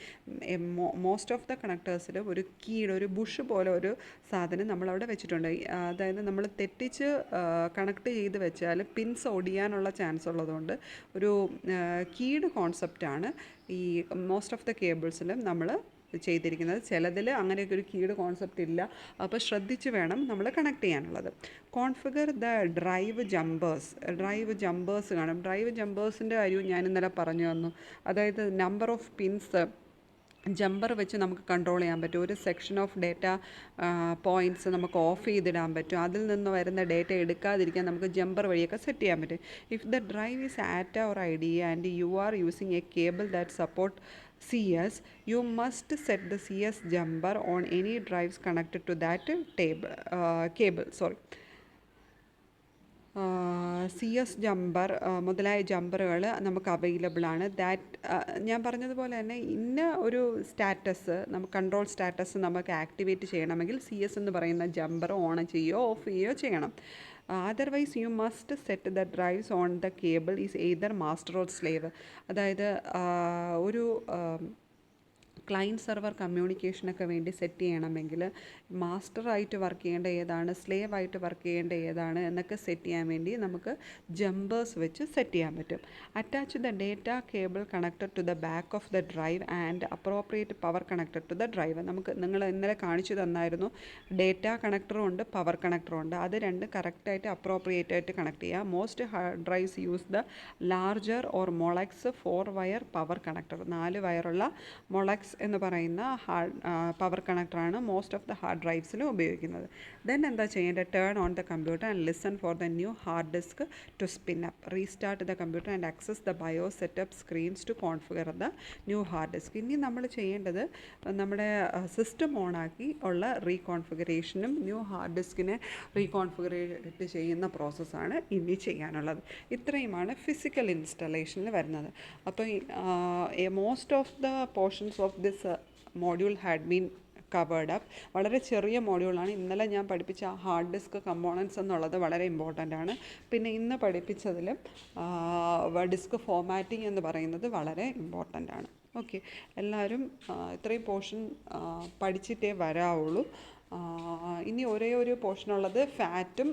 S1: മോസ്റ്റ് ഓഫ് ദ കണക്ടേഴ്സിൽ ഒരു ബുഷ് പോലെ ഒരു സാധനം നമ്മളവിടെ വെച്ചിട്ടുണ്ട്. അതായത് നമ്മൾ തെറ്റിച്ച് കണക്ട് ചെയ്ത് വെച്ചാൽ പിൻസ് ഒടിയാനുള്ള ചാൻസ് ഉള്ളതുകൊണ്ട് ഒരു കീഡ് കോൺസെപ്റ്റാണ് ഈ മോസ്റ്റ് ഓഫ് ദ കേബിൾസിലും നമ്മൾ ചെയ്തിരിക്കുന്നത്. ചിലതിൽ അങ്ങനെയൊക്കെ ഒരു കീഡ് കോൺസെപ്റ്റ് ഇല്ല. അപ്പോൾ ശ്രദ്ധിച്ച് വേണം നമ്മൾ കണക്ട് ചെയ്യാനുള്ളത്. കോൺഫിഗർ ദ ഡ്രൈവ് ജമ്പേഴ്സ് കാണും. ഡ്രൈവ് ജമ്പേഴ്സിൻ്റെ കാര്യവും ഞാൻ ഇന്നലെ പറഞ്ഞു തന്നു. അതായത് നമ്പർ ഓഫ് പിൻസ് ജമ്പർ വെച്ച് നമുക്ക് കൺട്രോൾ ചെയ്യാൻ പറ്റും. ഒരു സെക്ഷൻ ഓഫ് ഡേറ്റ പോയിൻറ്റ്സ് നമുക്ക് ഓഫ് ചെയ്തിടാൻ പറ്റും. അതിൽ നിന്ന് വരുന്ന ഡേറ്റ എടുക്കാതിരിക്കാൻ നമുക്ക് ജമ്പർ വഴിയൊക്കെ സെറ്റ് ചെയ്യാൻ പറ്റും. If the drive is ATA or IDE and you are using a cable that support CS, you must set the CS jumper on any drives connected to that cable. CS jumper മുതലായ ജമ്പറുകൾ നമുക്ക് available ആണ്. ഞാൻ പറഞ്ഞതുപോലെ തന്നെ ഇന്ന ഒരു status control status നമുക്ക് activate ചെയ്യണമെങ്കിൽ CS എന്ന് പറയുന്ന ജമ്പർ ഓൺ ചെയ്യുകയോ ഓഫ് ചെയ്യുകയോ ചെയ്യണം. Otherwise you must set the drives on the cable is either master or slave. അതായത് ഒരു ക്ലയൻറ്റ് സെർവർ കമ്മ്യൂണിക്കേഷനൊക്കെ വേണ്ടി സെറ്റ് ചെയ്യണമെങ്കിൽ മാസ്റ്ററായിട്ട് വർക്ക് ചെയ്യേണ്ട ഏതാണ്, സ്ലേവ് ആയിട്ട് വർക്ക് ചെയ്യേണ്ട ഏതാണ് എന്നൊക്കെ സെറ്റ് ചെയ്യാൻ വേണ്ടി നമുക്ക് ജമ്പേഴ്സ് വെച്ച് സെറ്റ് ചെയ്യാൻ പറ്റും. Attach the data cable connected to the back of the drive and appropriate power connected to the drive. നമുക്ക് നിങ്ങൾ ഇന്നലെ കാണിച്ചു തന്നായിരുന്നു, ഡേറ്റ കണക്ടറും ഉണ്ട്, പവർ കണക്ടറും ഉണ്ട്. അത് രണ്ടും കറക്റ്റായിട്ട് അപ്രോപ്രിയേറ്റ് ആയിട്ട് കണക്ട് ചെയ്യുക. Most hard drives use the larger or Molex 4 wire power connector. 4 വയറുള്ള മൊളക്സ് എന്ന് പറയുന്ന പവർ കണക്ടറാണ് മോസ്റ്റ് ഓഫ് ദ ഹാർഡ് ഡ്രൈവ്സിലും ഉപയോഗിക്കുന്നത്. ദെൻ എന്താ ചെയ്യേണ്ടത്? Turn on the computer and listen for the new hard disk to spin up. Restart the computer and access the BIOS setup screens to configure the new hard disk. ഇനി നമ്മൾ ചെയ്യേണ്ടത് നമ്മുടെ system ഓണാക്കി ഉള്ള റീകോൺഫിഗറേഷനും new hard ഡിസ്കിനെ റീകോൺഫിഗറേറ്റ് ചെയ്യുന്ന പ്രോസസ്സാണ് ഇനി ചെയ്യാനുള്ളത്. ഇത്രയുമാണ് ഫിസിക്കൽ ഇൻസ്റ്റലേഷനിൽ വരുന്നത്. അപ്പോൾ most of the portions of this module had been covered up. വളരെ ചെറിയ മോഡ്യൂളാണ്. ഇന്നലെ ഞാൻ പഠിപ്പിച്ച ഹാർഡ് ഡിസ്ക് കമ്പോണൻസ് എന്നുള്ളത് വളരെ ഇമ്പോർട്ടൻ്റ് ആണ്. പിന്നെ ഇന്ന് പഠിപ്പിച്ചതിൽ ഡിസ്ക് ഫോമാറ്റിംഗ് എന്ന് പറയുന്നത് വളരെ ഇമ്പോർട്ടൻ്റ് ആണ്. ഓക്കെ, എല്ലാവരും ഇത്രയും പോർഷൻ പഠിച്ചിട്ടേ വരാവുള്ളൂ. ഇനി ഒരേ ഒരു പോർഷനുള്ളത് ഫാറ്റും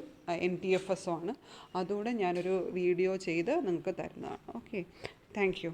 S1: NTFS ആണ്. അതുകൂടെ ഞാനൊരു വീഡിയോ ചെയ്ത് നിങ്ങൾക്ക് തരുന്നതാണ്. Okay, thank you.